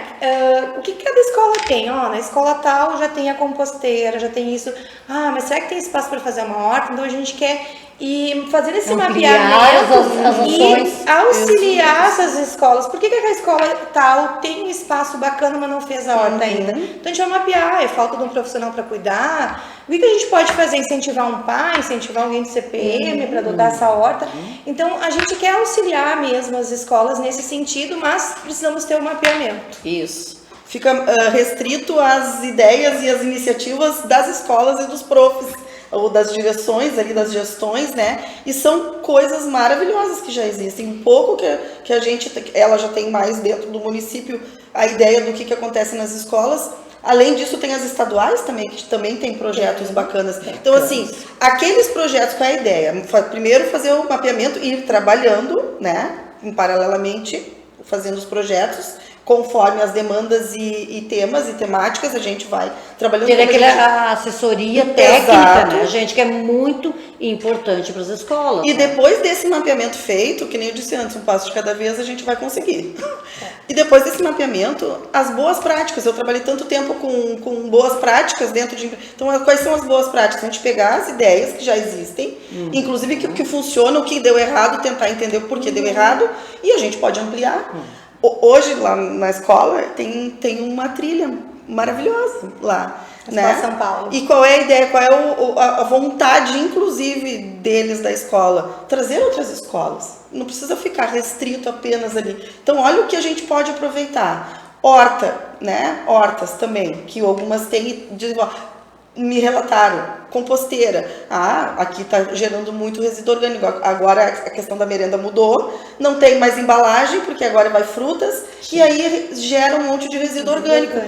S2: O que cada escola tem? Na escola tal já tem a composteira, já tem isso. Mas será que tem espaço para fazer uma horta? Então, a gente quer ir fazendo esse mapeamento
S1: as ações.
S2: E auxiliar essas escolas. Por que a escola tal tem um espaço bacana, mas não fez a horta ainda? Então, a gente vai mapear. É falta de um profissional para cuidar. O que a gente pode fazer? Incentivar um pai, incentivar alguém de CPM para adotar essa horta. Então, a gente quer auxiliar mesmo as escolas nesse sentido, mas precisamos ter um mapeamento.
S4: Isso. Fica restrito às ideias e às iniciativas das escolas e dos profs, ou das direções ali, das gestões, né? E são coisas maravilhosas que já existem. Um pouco que a gente, ela já tem mais dentro do município a ideia do que acontece nas escolas. Além disso, tem as estaduais também, que também tem projetos bacanas. Então, assim, aqueles projetos com a ideia, primeiro fazer o mapeamento e ir trabalhando, né? Paralelamente, fazendo os projetos, conforme as demandas e temas e temáticas, a gente vai trabalhando.
S1: Ter aquela assessoria técnica, né, gente, que é muito importante para as escolas.
S4: E depois desse mapeamento feito, que nem eu disse antes, um passo de cada vez, a gente vai conseguir. E depois desse mapeamento, as boas práticas. Eu trabalhei tanto tempo com boas práticas dentro de... Então, quais são as boas práticas? A gente pegar as ideias que já existem, inclusive que funcionam, o que deu errado, tentar entender o porquê deu errado, e a gente pode ampliar. Hoje, lá na escola, tem uma trilha maravilhosa lá, né?
S2: São Paulo.
S4: E qual é a ideia, qual é a vontade, inclusive, deles da escola? Trazer outras escolas. Não precisa ficar restrito apenas ali. Então, olha o que a gente pode aproveitar. Horta, né? Hortas também, que algumas têm... Me relataram, composteira, aqui está gerando muito resíduo orgânico, agora a questão da merenda mudou, não tem mais embalagem, porque agora vai frutas, e aí gera um monte de resíduo orgânico.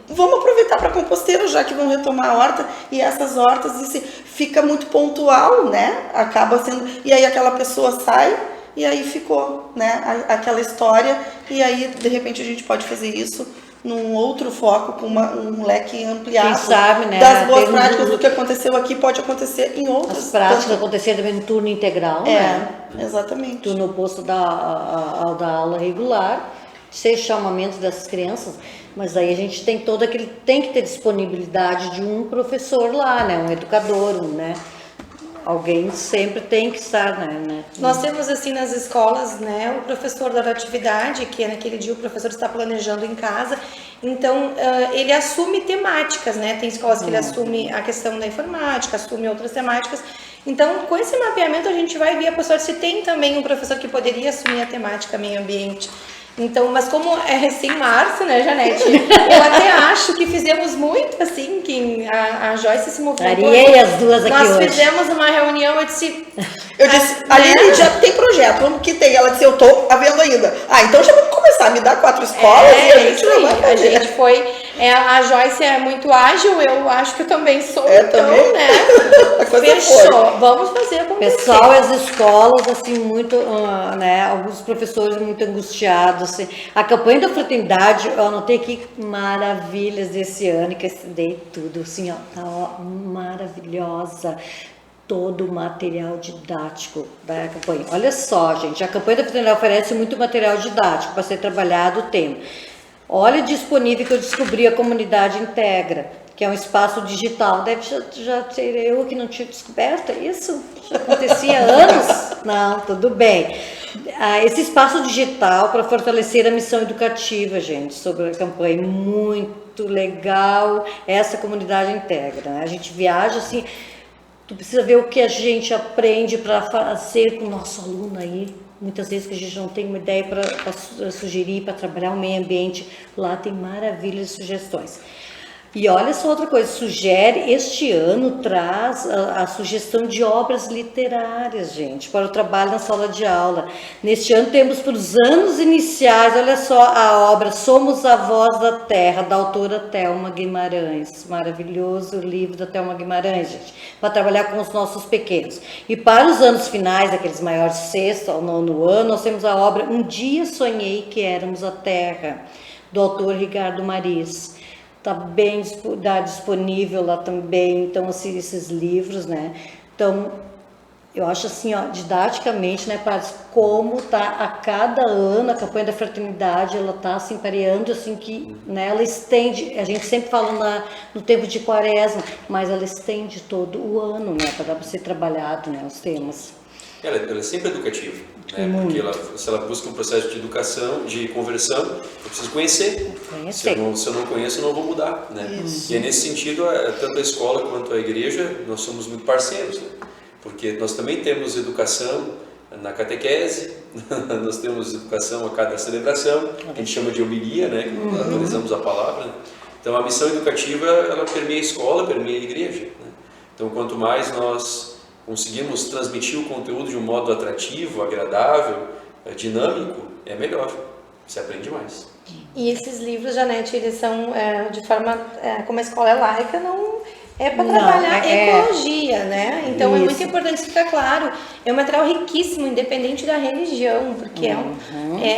S4: Vamos aproveitar para composteira, já que vão retomar a horta, e essas hortas, isso fica muito pontual, né, acaba sendo, e aí aquela pessoa sai, e aí ficou, né, aquela história, e aí de repente a gente pode fazer isso num outro foco, com um leque ampliado.
S1: Quem sabe, né?
S4: Das boas práticas do que aconteceu aqui pode acontecer em outras.
S1: As práticas acontecerem também no turno integral, né?
S4: Exatamente.
S1: Turno oposto da aula regular, ser chamamento dessas crianças, mas aí a gente tem tem que ter disponibilidade de um professor lá, né? Um educador, né? Alguém sempre tem que estar, né?
S2: Nós temos, assim, nas escolas, né, o professor da atividade, que naquele dia o professor está planejando em casa, então ele assume temáticas, né? Tem escolas que ele assume a questão da informática, assume outras temáticas. Então, com esse mapeamento, a gente vai ver a pessoa se tem também um professor que poderia assumir a temática meio ambiente. Então, mas como é recém-março, né, Janete? Eu até acho que fizemos muito, assim, que a Joyce se movimentou.
S1: Ariei as duas aqui
S2: Nós
S1: hoje.
S2: fizemos uma reunião, eu disse...
S4: Aline, já tem projeto, vamos que tem. Ela disse, eu tô havendo ainda. Então já vamos começar, me dá 4 escolas e a gente não vai fazer.
S2: A gente foi... a Joyce é muito ágil, eu acho que eu também sou, então,
S4: também.
S2: né?
S4: A coisa
S2: Fechou, vamos fazer acontecer.
S1: Pessoal, as escolas, assim, muito, né, alguns professores muito angustiados, assim. A campanha da fraternidade, eu anotei aqui maravilhas desse ano, que eu estudei tudo, assim, tá maravilhosa. Todo o material didático da campanha. Olha só, gente, a campanha da fraternidade oferece muito material didático para ser trabalhado o tema. Olha disponível que eu descobri, a comunidade integra, que é um espaço digital. Deve já ser eu que não tinha descoberto isso? Já acontecia há anos? Não, tudo bem. Esse espaço digital para fortalecer a missão educativa, gente, sobre a campanha, muito legal, essa comunidade integra, né? A gente viaja assim, tu precisa ver o que a gente aprende para fazer com o nosso aluno aí. Muitas vezes que a gente não tem uma ideia para sugerir, para trabalhar o meio ambiente, lá tem maravilhas e sugestões. E olha só outra coisa, sugere, este ano traz a sugestão de obras literárias, gente, para o trabalho na sala de aula. Neste ano temos para os anos iniciais, olha só a obra Somos a Voz da Terra, da autora Thelma Guimarães. Maravilhoso livro da Thelma Guimarães, gente, para trabalhar com os nossos pequenos. E para os anos finais, aqueles maiores, sexto ao nono ano, nós temos a obra Um Dia Sonhei que Éramos a Terra, do autor Ricardo Maris. Está bem disponível lá também, então assim, esses livros, né? Então, eu acho assim, ó, didaticamente, né, padres, como tá a cada ano a campanha da fraternidade, ela tá assim pareando, assim que, né, ela estende, a gente sempre fala no tempo de quaresma, mas ela estende todo o ano, né, para dar para ser trabalhado, né, os temas.
S5: Ela é sempre educativa, né? Porque se ela busca um processo de educação, de conversão, eu preciso conhecer. Se eu não conheço, eu não vou mudar, né? E é nesse sentido, tanto a escola quanto a igreja, nós somos muito parceiros, né? Porque nós também temos educação na catequese, nós temos educação a cada celebração, que a gente chama de homilia, né? Que atualizamos a palavra. Né? Então a missão educativa, ela permeia a escola, permeia a igreja, né? Então quanto mais nós conseguimos transmitir o conteúdo de um modo atrativo, agradável, dinâmico, é melhor, você aprende mais.
S2: E esses livros, Janete, eles são de forma, como a escola é laica, não é para trabalhar ecologia, né? Então é muito importante isso ficar claro. É um material riquíssimo, independente da religião, porque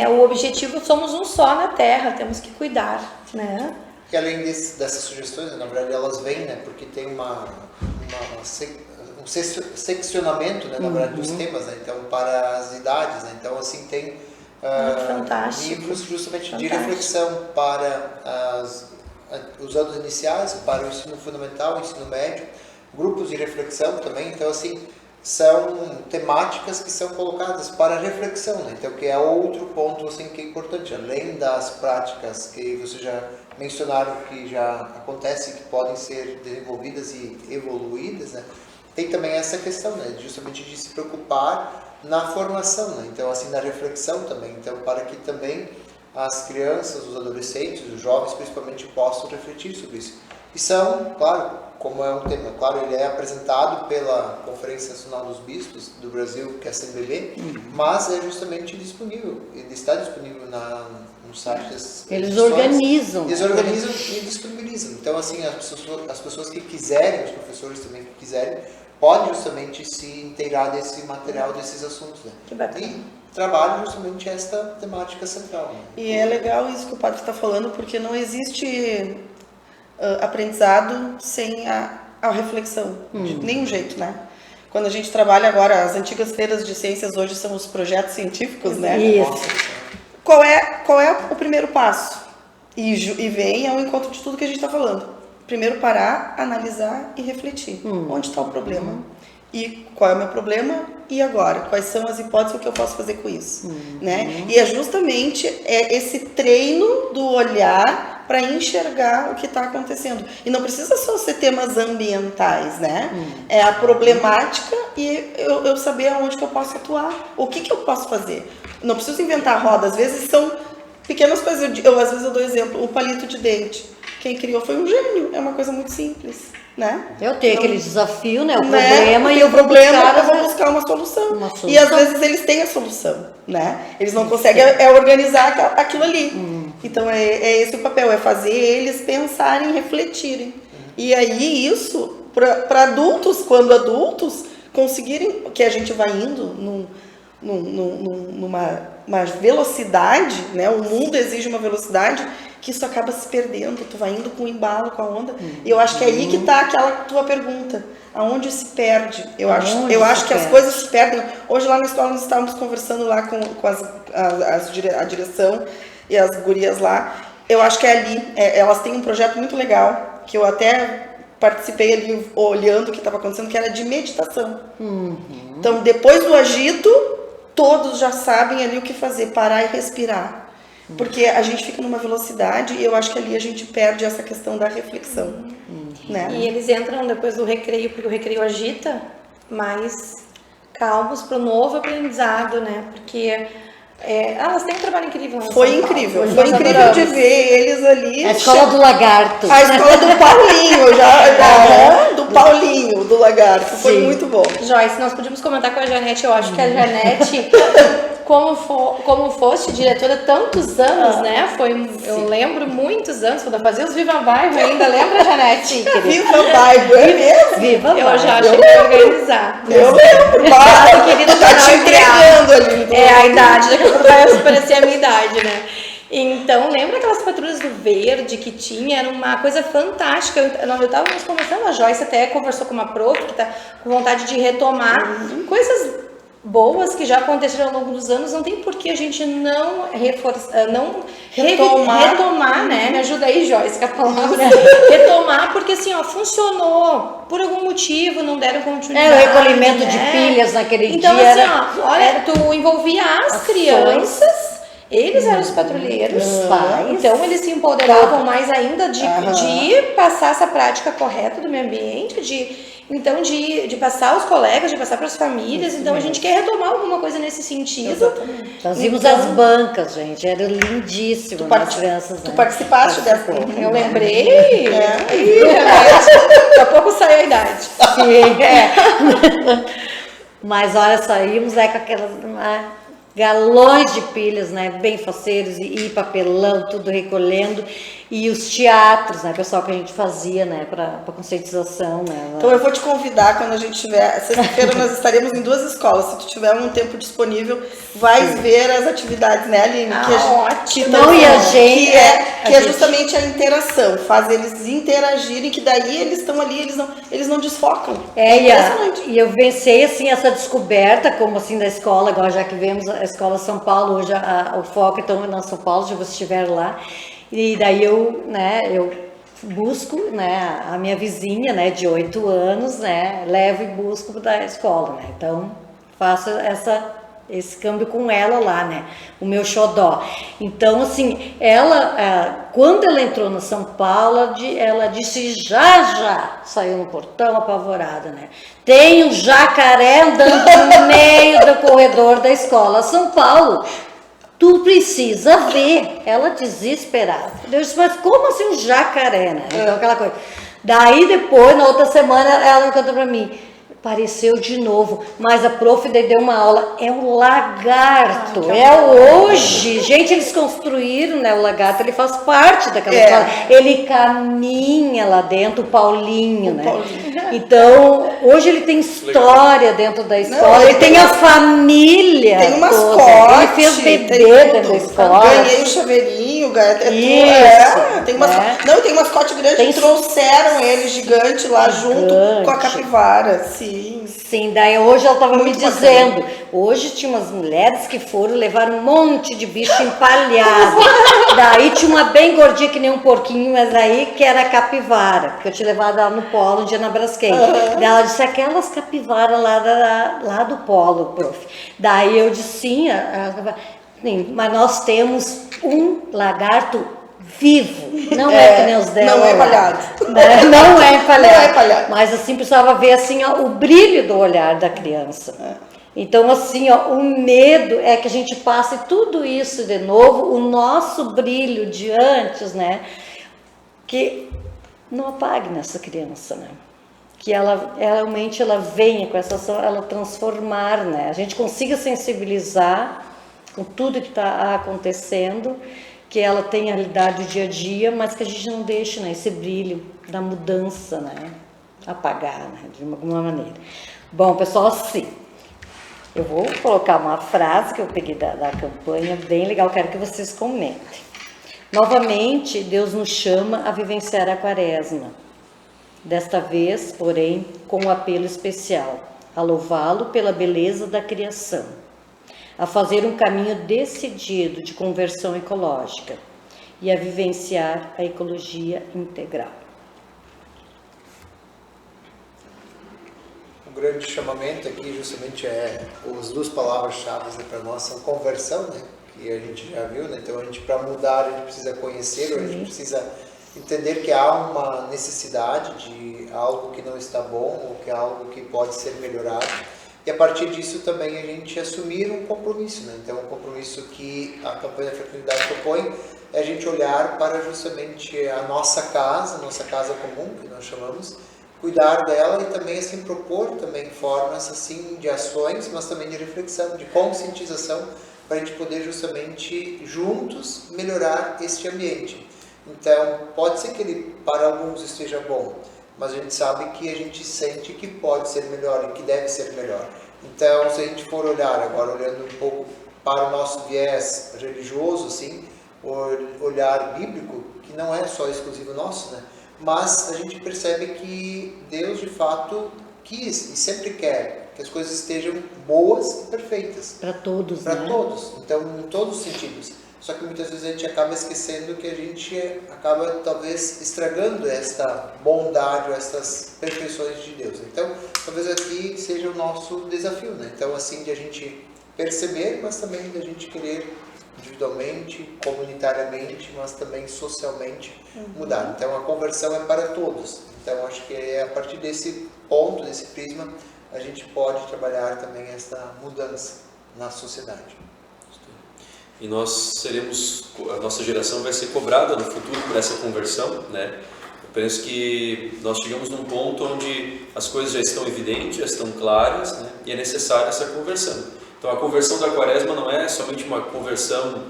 S2: o objetivo, somos um só na Terra, temos que cuidar, né?
S3: E além dessas sugestões, na verdade elas vêm, né? Porque tem um seccionamento, né, na verdade, dos temas, né? Então, para as idades, né? Então, assim, tem livros justamente de reflexão para os anos iniciais, para o ensino fundamental, o ensino médio, grupos de reflexão também. Então, assim, são temáticas que são colocadas para reflexão, né? Então, que é outro ponto assim, que é importante, além das práticas que vocês já mencionaram que já acontecem, que podem ser desenvolvidas e evoluídas, né? Tem também essa questão, né, justamente de se preocupar na formação, né? Então, assim, na reflexão também, então, para que também as crianças, os adolescentes, os jovens, principalmente, possam refletir sobre isso. E são, claro, como é um tema, claro, ele é apresentado pela Conferência Nacional dos Bispos do Brasil, que é a CNBB, mas é justamente disponível, ele está disponível no site das
S1: Eles organizam.
S3: Eles organizam e disponibilizam. Então, assim, as pessoas que quiserem, os professores também que quiserem, podem justamente se inteirar desse material, desses assuntos, né?
S2: Que bacana.
S3: E trabalham justamente esta temática central. Né?
S4: E é legal isso que o padre está falando, porque não existe aprendizado sem a reflexão, de nenhum jeito, né? Quando a gente trabalha agora, as antigas feiras de ciências hoje são os projetos científicos, né?
S1: Isso.
S4: Qual é o primeiro passo? E vem ao encontro de tudo que a gente está falando. Primeiro parar, analisar e refletir. Onde está o problema? E qual é o meu problema? E agora? Quais são as hipóteses, o que eu posso fazer com isso? Né? E é justamente esse treino do olhar para enxergar o que está acontecendo. E não precisa só ser temas ambientais, né? É a problemática e eu saber aonde que eu posso atuar. O que eu posso fazer? Não preciso inventar roda. Às vezes são pequenas coisas. Às vezes eu dou exemplo. O palito de dente. Quem criou foi um gênio. É uma coisa muito simples, né?
S1: Eu tenho aquele desafio, né? O
S4: problema
S1: e eu vou
S4: buscar uma solução. E às vezes eles têm a solução, né? Eles não conseguem organizar aquilo ali. Então é esse o papel, é fazer eles pensarem, refletirem. E aí isso, para adultos, quando adultos conseguirem, que a gente vai indo numa velocidade, né? O mundo exige uma velocidade que isso acaba se perdendo, tu vai indo com o embalo, com a onda. E eu acho que é aí que está aquela tua pergunta, aonde se perde? Eu acho que as coisas se perdem. Hoje lá na escola nós estávamos conversando lá com a direção e as gurias lá. Eu acho que é ali, elas têm um projeto muito legal, que eu até participei ali olhando o que estava acontecendo, que era de meditação. Então, depois do agito, todos já sabem ali o que fazer, parar e respirar. Porque a gente fica numa velocidade e eu acho que ali a gente perde essa questão da reflexão. Né?
S2: E eles entram depois do recreio, porque o recreio agita, mais calmos para o novo aprendizado, né? Porque Elas têm um trabalho incrível.
S4: Foi incrível de ver eles ali.
S1: A escola do lagarto.
S4: A escola do Paulinho, do Paulinho, do lagarto. Foi
S1: Sim.
S4: muito bom.
S2: Joyce, nós podíamos comentar com a Janete. Eu acho que a Janete, como foste diretora tantos anos, né? Eu lembro muitos anos, quando eu fazia os Viva Bairro ainda. Lembra, Janete?
S4: Viva Bairro, é mesmo?
S1: Viva
S2: Eu
S1: Bairro.
S2: já cheguei a organizar.
S4: Eu lembro,
S2: querida,
S4: tá te entregando ali.
S2: É a idade, daqui a pouco vai parecer a minha idade, né? Então, lembra aquelas patrulhas do verde que tinha? Era uma coisa fantástica. Nós estávamos conversando, a Joyce até conversou com uma prof que está com vontade de retomar coisas boas que já aconteceram ao longo dos anos. Não tem por que a gente não retomar, né? Me ajuda aí, Joyce, com a palavra. Retomar, porque assim, funcionou. Por algum motivo, não deram continuidade.
S1: O recolhimento de pilhas naquele
S2: então,
S1: dia.
S2: Então, assim, olha, tu envolvia as crianças. Eles eram os patrulheiros, então eles se empoderavam mais ainda de passar essa prática correta do meio ambiente, de passar aos colegas, de passar para as famílias. Então a gente quer retomar alguma coisa nesse sentido.
S4: Exatamente.
S1: Nós vimos as bancas, gente, era lindíssimo. As crianças,
S4: Tu participaste dessa?
S2: Eu lembrei. Daqui a pouco sai a idade.
S1: Sim, Mas olha, saímos com aquelas galões de pilhas, né, bem faceiros e papelão, tudo recolhendo, e os teatros, né, pessoal, que a gente fazia, né, para conscientização, né.
S4: Então eu vou te convidar quando a gente tiver, sexta-feira nós estaremos em 2 escolas, se tu tiver um tempo disponível, vais ver as atividades, né, Aline? Que é justamente a interação, faz eles interagirem, que daí eles estão ali, eles não desfocam.
S1: E eu vencei, assim, essa descoberta, como assim, da escola, agora já que vemos a Escola São Paulo, hoje o foco então na São Paulo, se você estiver lá, e daí eu busco, né, a minha vizinha, né, de 8 anos, né, levo e busco da escola, né, então faço esse câmbio com ela lá, né, o meu xodó. Então, assim, quando ela entrou na São Paulo, ela disse, já saiu no portão apavorada, né, tem um jacaré andando no meio do corredor da escola São Paulo. Tu precisa ver. Ela desesperada. Eu disse, mas como assim um jacaré, né? Então, aquela coisa. Daí depois, na outra semana, ela contou pra mim, apareceu de novo, mas a prof deu uma aula, é um lagarto, hoje, gente, eles construíram, né, o lagarto, ele faz parte daquela escola, ele caminha lá dentro, o Paulinho, né, então, hoje ele tem história dentro da escola, ele tem a família,
S4: tem um mascote,
S1: ele fez bebê dentro da escola,
S4: ganhei o chaveirinho, tem um mascote grande, que trouxeram ele gigante lá junto com a capivara,
S1: Sim, daí hoje ela estava me dizendo, hoje tinha umas mulheres que levaram um monte de bicho empalhado, daí tinha uma bem gordinha que nem um porquinho, mas aí que era a capivara, porque eu tinha levado ela no polo um dia na Braskem, daí ela disse, aquelas capivaras lá do polo, prof, daí eu disse, sim, mas nós temos um lagarto vivo, não é que nem os dela.
S4: Não é palhado.
S1: Não é palhado. Mas assim, precisava ver assim, o brilho do olhar da criança. Então, assim, o medo é que a gente passe tudo isso de novo, o nosso brilho de antes, né? Que não apague nessa criança, né? Que ela realmente venha com essa ação, ela transformar, né? A gente consiga sensibilizar com tudo que está acontecendo, que ela tenha a realidade do dia a dia, mas que a gente não deixe, né, esse brilho da mudança, né, apagar, né, de alguma maneira. Bom, pessoal, assim, eu vou colocar uma frase que eu peguei da campanha, bem legal, quero que vocês comentem. Novamente, Deus nos chama a vivenciar a quaresma, desta vez, porém, com um apelo especial, a louvá-lo pela beleza da criação, a fazer um caminho decidido de conversão ecológica e a vivenciar a ecologia integral.
S3: O grande chamamento aqui justamente as 2 palavras-chave, né, para nós são conversão, né, que a gente já viu, né, então a gente, para mudar, a gente precisa conhecer, a gente precisa entender que há uma necessidade de algo que não está bom ou que é algo que pode ser melhorado. E a partir disso também a gente assumir um compromisso, né? Então, um compromisso que a campanha da fraternidade propõe é a gente olhar para justamente a nossa casa comum, que nós chamamos, cuidar dela e também assim propor também formas assim de ações, mas também de reflexão, de conscientização, para a gente poder justamente juntos melhorar este ambiente. Então, pode ser que ele para alguns esteja bom, mas a gente sabe que a gente sente que pode ser melhor e que deve ser melhor. Então, se a gente for olhar agora, olhando um pouco para o nosso viés religioso, assim, o olhar bíblico, que não é só exclusivo nosso, né? Mas a gente percebe que Deus, de fato, quis e sempre quer que as coisas estejam boas e perfeitas.
S1: Para todos,
S3: Para
S1: né?
S3: todos. Então, em todos os sentidos. Só que muitas vezes a gente acaba esquecendo que a gente acaba talvez estragando esta bondade ou estas perfeições de Deus. Então, talvez aqui seja o nosso desafio, né? Então, assim, de a gente perceber, mas também de a gente querer individualmente, comunitariamente, mas também socialmente mudar. Então, a conversão é para todos. Então, acho que é a partir desse ponto, desse prisma, a gente pode trabalhar também essa mudança na sociedade.
S5: E nós a nossa geração vai ser cobrada no futuro por essa conversão, né? Eu penso que nós chegamos num ponto onde as coisas já estão evidentes, já estão claras, né? E é necessária essa conversão. Então a conversão da Quaresma não é somente uma conversão,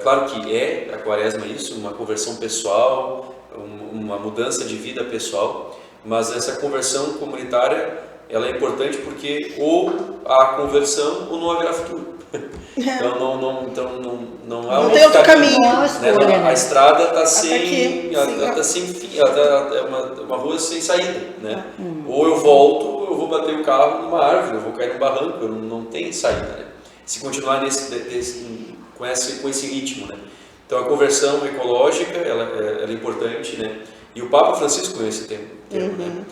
S5: claro que é a Quaresma isso, uma conversão pessoal, uma mudança de vida pessoal, mas essa conversão comunitária, ela é importante porque ou há conversão ou não haverá futuro. Então não há
S4: não tem outro caminho,
S1: não, escolha,
S5: né?
S1: né?
S5: A estrada está
S4: aqui,
S5: sem fim, ela é uma rua sem saída, né? Ou eu volto, ou eu vou bater o carro numa árvore, eu vou cair num barranco, não tem saída, né? Se continuar com esse ritmo, né? Então a conversão ecológica ela é importante, né? E o Papa Francisco conhece esse termo, né?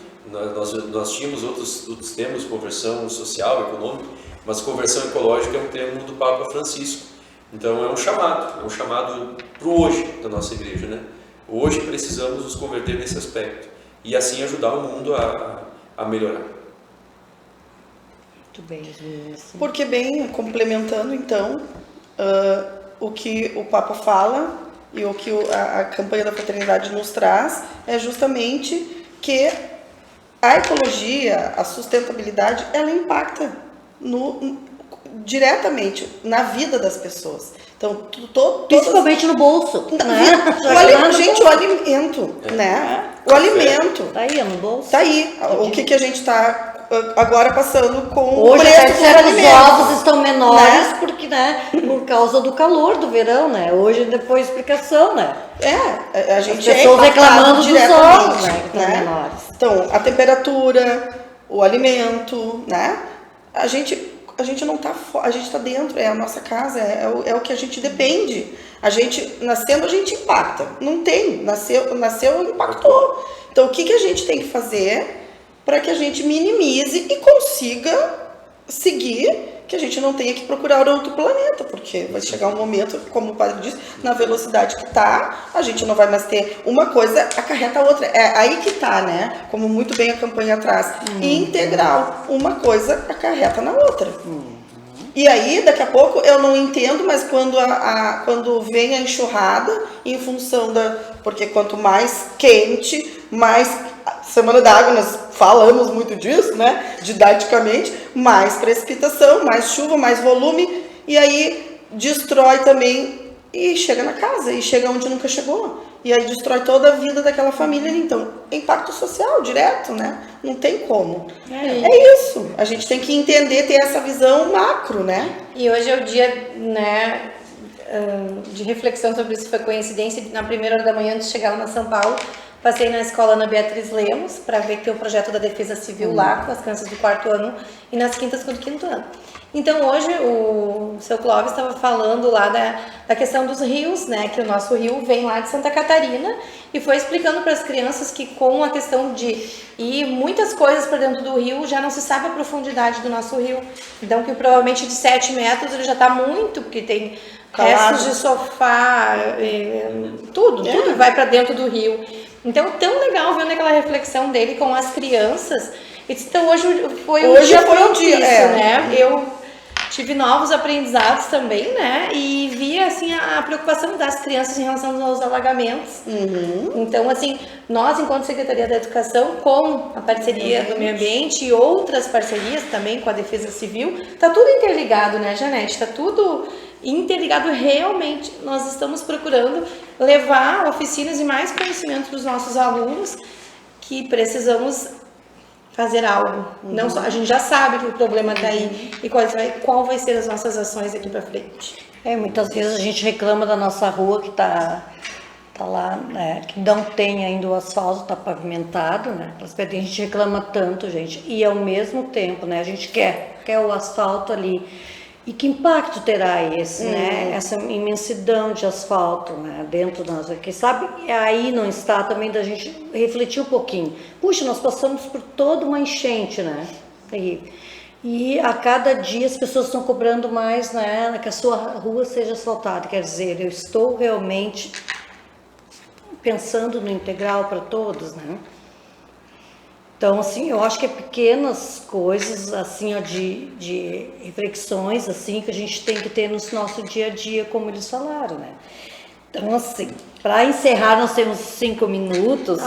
S5: Nós tínhamos outros termos, conversão social, econômica, mas conversão ecológica é um termo do Papa Francisco. Então é um chamado para o hoje da nossa igreja, né? Hoje precisamos nos converter nesse aspecto e assim ajudar o mundo a melhorar.
S1: Muito bem, as meninas.
S4: Porque bem, complementando então, o que o Papa fala e o que a campanha da fraternidade nos traz é justamente que a ecologia, a sustentabilidade, ela impacta diretamente na vida das pessoas. Então,
S1: Principalmente no bolso. Né?
S4: Gente, o alimento, né? O alimento.
S1: Tá aí, no bolso.
S4: Tá aí. O que a gente está agora passando com
S1: Hoje
S4: o preço
S1: até
S4: dos
S1: os
S4: alimentos.
S1: ovos estão menores,
S4: Né?
S1: porque, né, por causa do calor do verão, né? Hoje depois explicação, né?
S4: A gente
S1: As pessoas reclamando dos
S4: diretamente,
S1: ovos, né, que estão menores.
S4: Então, a temperatura, o alimento, né? A gente não tá fora, a gente tá dentro, é a nossa casa, é o que a gente depende. A gente, nascendo, a gente impacta. Não tem, nasceu, impactou. Então, o que a gente tem que fazer para que a gente minimize e consiga seguir, que a gente não tenha que procurar outro planeta, porque vai chegar um momento, como o padre disse, na velocidade que tá, a gente não vai mais ter uma coisa, acarreta a outra. É aí que tá, né? Como muito bem a campanha traz. Integral. Uma coisa acarreta na outra. E aí, daqui a pouco, eu não entendo, mas quando vem a enxurrada, em função porque quanto mais quente, mais Semana da Água, nós falamos muito disso, né? Didaticamente, mais precipitação, mais chuva, mais volume, e aí destrói também e chega na casa, e chega onde nunca chegou. E aí destrói toda a vida daquela família ali. Então, impacto social direto, né? Não tem como. É isso. A gente tem que entender, ter essa visão macro, né?
S2: E hoje é o dia, né, de reflexão sobre isso. Foi coincidência, na primeira hora da manhã, antes de chegar lá na São Paulo, passei na escola Ana Beatriz Lemos para ver que tem o projeto da Defesa Civil lá, com as crianças do 4º ano, e nas quintas com o 5º ano. Então hoje o seu Clóvis estava falando lá da questão dos rios, né, que o nosso rio vem lá de Santa Catarina, e foi explicando para as crianças que com a questão de ir muitas coisas para dentro do rio, já não se sabe a profundidade do nosso rio. Então que provavelmente de 7 metros ele já está muito, porque tem restos de sofá, tudo vai para dentro do rio. Então, tão legal vendo aquela reflexão dele com as crianças, Então hoje foi um dia propício,
S4: é.
S2: né? Eu tive novos aprendizados também, né? E vi, assim, a preocupação das crianças em relação aos alagamentos. Então, assim, nós, enquanto Secretaria da Educação, com a parceria do Meio Ambiente e outras parcerias também com a Defesa Civil, tá tudo interligado, né, Janete? Tá tudo interligado realmente. Nós estamos procurando levar oficinas e mais conhecimento para os nossos alunos, que precisamos fazer algo. Não só, a gente já sabe que o problema está aí e qual vai ser as nossas ações aqui para frente.
S1: Muitas vezes a gente reclama da nossa rua que tá lá, né, que não tem ainda o asfalto, tá pavimentado, né? A gente reclama tanto, gente, e ao mesmo tempo, né, a gente quer o asfalto ali. E que impacto terá esse, né? Essa imensidão de asfalto, né? Dentro da nossa... Quem sabe aí não está também da gente refletir um pouquinho. Puxa, nós passamos por toda uma enchente, né? E a cada dia as pessoas estão cobrando mais, né? Que a sua rua seja asfaltada. Quer dizer, eu estou realmente pensando no integral para todos, né? Então, assim, eu acho que é pequenas coisas, assim, ó, de reflexões, assim, que a gente tem que ter no nosso dia a dia, como eles falaram, né? Então, assim, para encerrar, nós temos 5 minutos.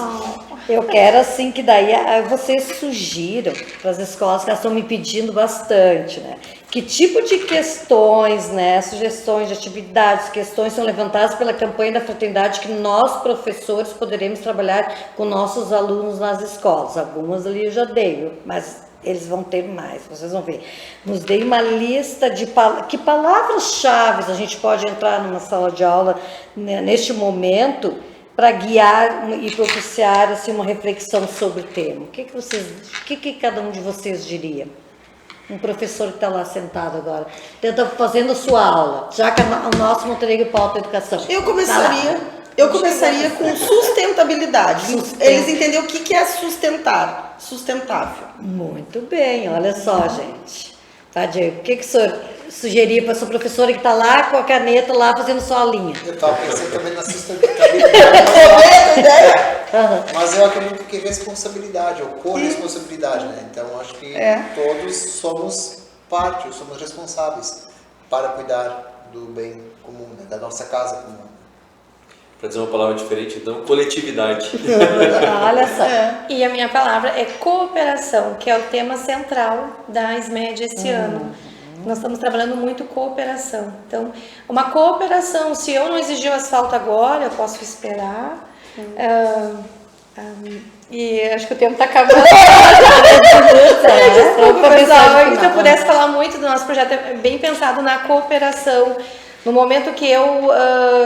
S1: Eu quero, assim, que daí vocês sugiram para as escolas, que elas estão me pedindo bastante, né? Que tipo de questões, né, sugestões de atividades, questões são levantadas pela campanha da fraternidade que nós, professores, poderemos trabalhar com nossos alunos nas escolas. Algumas ali eu já dei, mas eles vão ter mais, vocês vão ver. Nos dei uma lista de que palavras-chave a gente pode entrar numa sala de aula, né, neste momento, para guiar e propiciar, assim, uma reflexão sobre o tema. O que cada um de vocês diria? Um professor que está lá sentado agora, fazendo a sua aula, já que o nosso Montenegro pauta educação.
S4: Eu começaria com sustentabilidade. Eles entenderam o que é sustentável.
S1: Muito bem, olha só, gente. Tá, Diego, o que o senhor sugeria para a sua professora que está lá com a caneta lá fazendo sua linha?
S3: Eu estava pensando também na sustentabilidade, mas eu acredito que responsabilidade, ou corresponsabilidade, né? Então, acho que todos somos parte, somos responsáveis para cuidar do bem comum, né? Da nossa casa comum.
S5: Para dizer uma palavra diferente, então, coletividade.
S1: Olha só.
S2: E a minha palavra é cooperação, que é o tema central da SMED este ano. Nós estamos trabalhando muito cooperação. Então, uma cooperação, se eu não exigir o asfalto agora, eu posso esperar. E acho que o tempo está acabando. Desculpa, pessoal. Se eu pudesse falar muito do nosso projeto, é bem pensado na cooperação. No momento que eu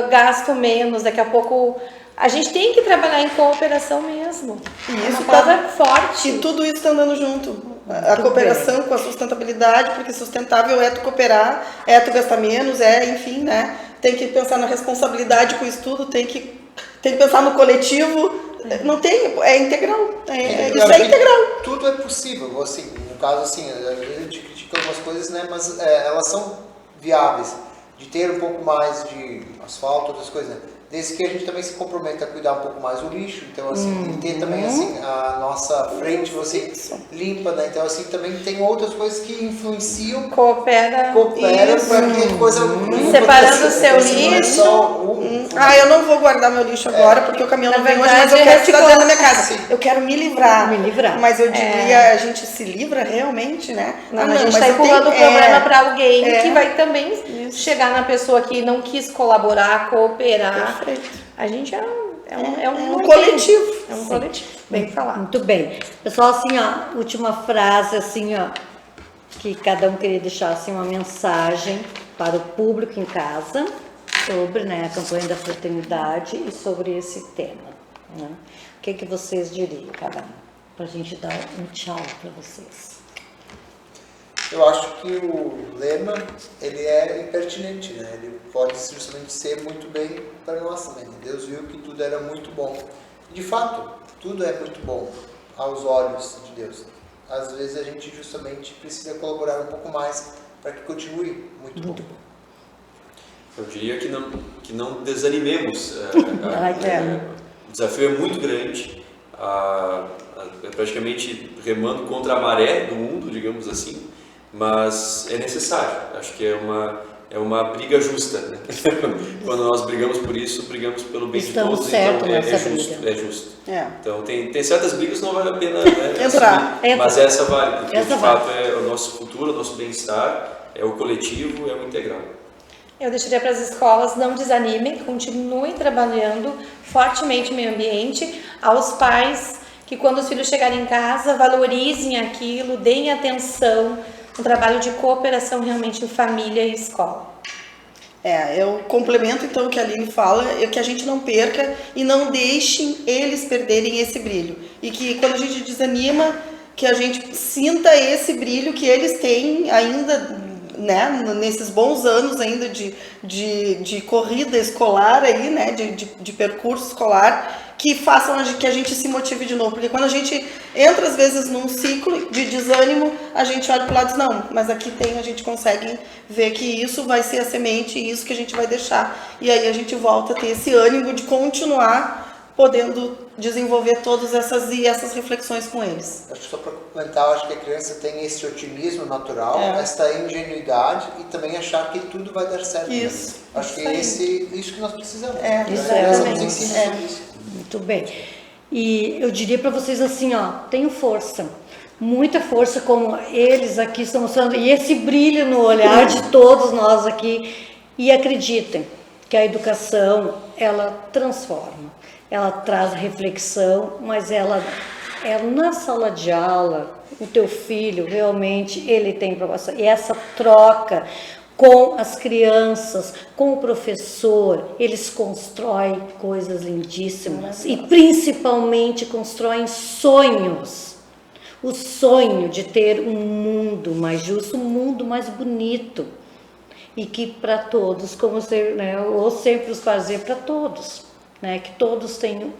S2: gasto menos, daqui a pouco a gente tem que trabalhar em cooperação mesmo.
S4: E isso
S2: uma palavra forte.
S4: E tudo isso está andando junto. A cooperação com a sustentabilidade, porque sustentável é tu cooperar, é tu gastar menos, enfim, né? Tem que pensar na responsabilidade com o estudo, tem que pensar no coletivo. Não tem, é integral. Isso é integral.
S3: Tudo é possível, assim, no caso, assim, a gente critica algumas coisas, né? Mas elas são viáveis. De ter um pouco mais de asfalto, outras coisas, né? Desde que a gente também se comprometa a cuidar um pouco mais do lixo, então assim, ter também assim, a nossa frente, você limpa, né? Então assim, também tem outras coisas que influenciam,
S2: Coopera
S3: para que coisa
S2: separando o seu lixo.
S4: Eu não vou guardar meu lixo agora, porque o caminhão não vem hoje, mas eu quero tirar dentro da minha casa. Eu quero me livrar. Mas eu diria, a gente se livra realmente, né?
S2: Não, a gente está empurrando o problema para alguém que vai também chegar na pessoa que não quis colaborar, cooperar.
S4: Perfeito.
S2: A gente é um
S4: coletivo.
S2: É um coletivo. Bem falado.
S1: Muito bem. Pessoal, assim, ó, última frase, assim, ó, que cada um queria deixar, assim, uma mensagem para o público em casa sobre, né, a campanha da fraternidade e sobre esse tema, né? O que vocês diriam, cada um? Para a gente dar um tchau para vocês.
S3: Eu acho que o lema, ele é impertinente, né? Ele pode justamente ser muito bem para nós também. Deus viu que tudo era muito bom. De fato, tudo é muito bom aos olhos de Deus. Às vezes a gente justamente precisa colaborar um pouco mais para que continue muito bom.
S5: Eu diria que não desanimemos. O desafio é muito grande. praticamente remando contra a maré do mundo, digamos assim, mas é necessário. Acho que é uma briga justa, né? Quando nós brigamos por isso, brigamos pelo bem
S1: Estamos
S5: de todos,
S1: certo
S5: então
S1: nessa
S5: justo,
S1: briga.
S5: é justo.
S4: É.
S5: Então tem certas brigas que não vale a pena, né,
S4: Entrar.
S5: assumir, mas essa vale, porque
S1: Essa
S5: de
S1: vale.
S5: fato é o nosso futuro, o nosso bem-estar, é o coletivo, é o integral.
S2: Eu deixaria para as escolas: não desanimem, continuem trabalhando fortemente o meio ambiente. Aos pais, que quando os filhos chegarem em casa, valorizem aquilo, deem atenção, um trabalho de cooperação realmente em família e escola.
S4: Eu complemento então o que a Aline fala, é que a gente não perca e não deixem eles perderem esse brilho. E que quando a gente desanima, que a gente sinta esse brilho que eles têm ainda, né, nesses bons anos ainda de corrida escolar aí, né, de percurso escolar, que façam que a gente se motive de novo. Porque quando a gente entra às vezes num ciclo de desânimo, a gente olha para o lado e diz, não, mas aqui a gente consegue ver que isso vai ser a semente e isso que a gente vai deixar. E aí a gente volta a ter esse ânimo de continuar podendo desenvolver todas essas reflexões com eles.
S3: Acho que só para complementar, acho que a criança tem esse otimismo natural, essa ingenuidade e também achar que tudo vai dar certo.
S4: Isso.
S3: Acho que isso que nós precisamos.
S1: Exatamente.
S3: Nos ensina sobre isso.
S1: Muito bem. E eu diria para vocês assim, tenham força. Muita força, como eles aqui estão mostrando, e esse brilho no olhar de todos nós aqui. E acreditem que a educação, ela transforma. Ela traz reflexão, mas ela na sala de aula, o teu filho realmente, ele tem provação. E essa troca com as crianças, com o professor, eles constroem coisas lindíssimas e principalmente constroem sonhos. O sonho de ter um mundo mais justo, um mundo mais bonito. E que para todos, como eu sempre os fazer para todos, né? Que todos tenham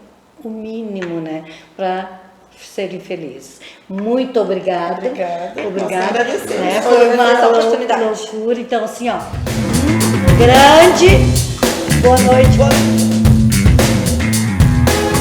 S1: o mínimo, né? Para serem felizes. Muito obrigada. Obrigada. Né? Foi uma loucura. Então, assim, grande. Boa noite.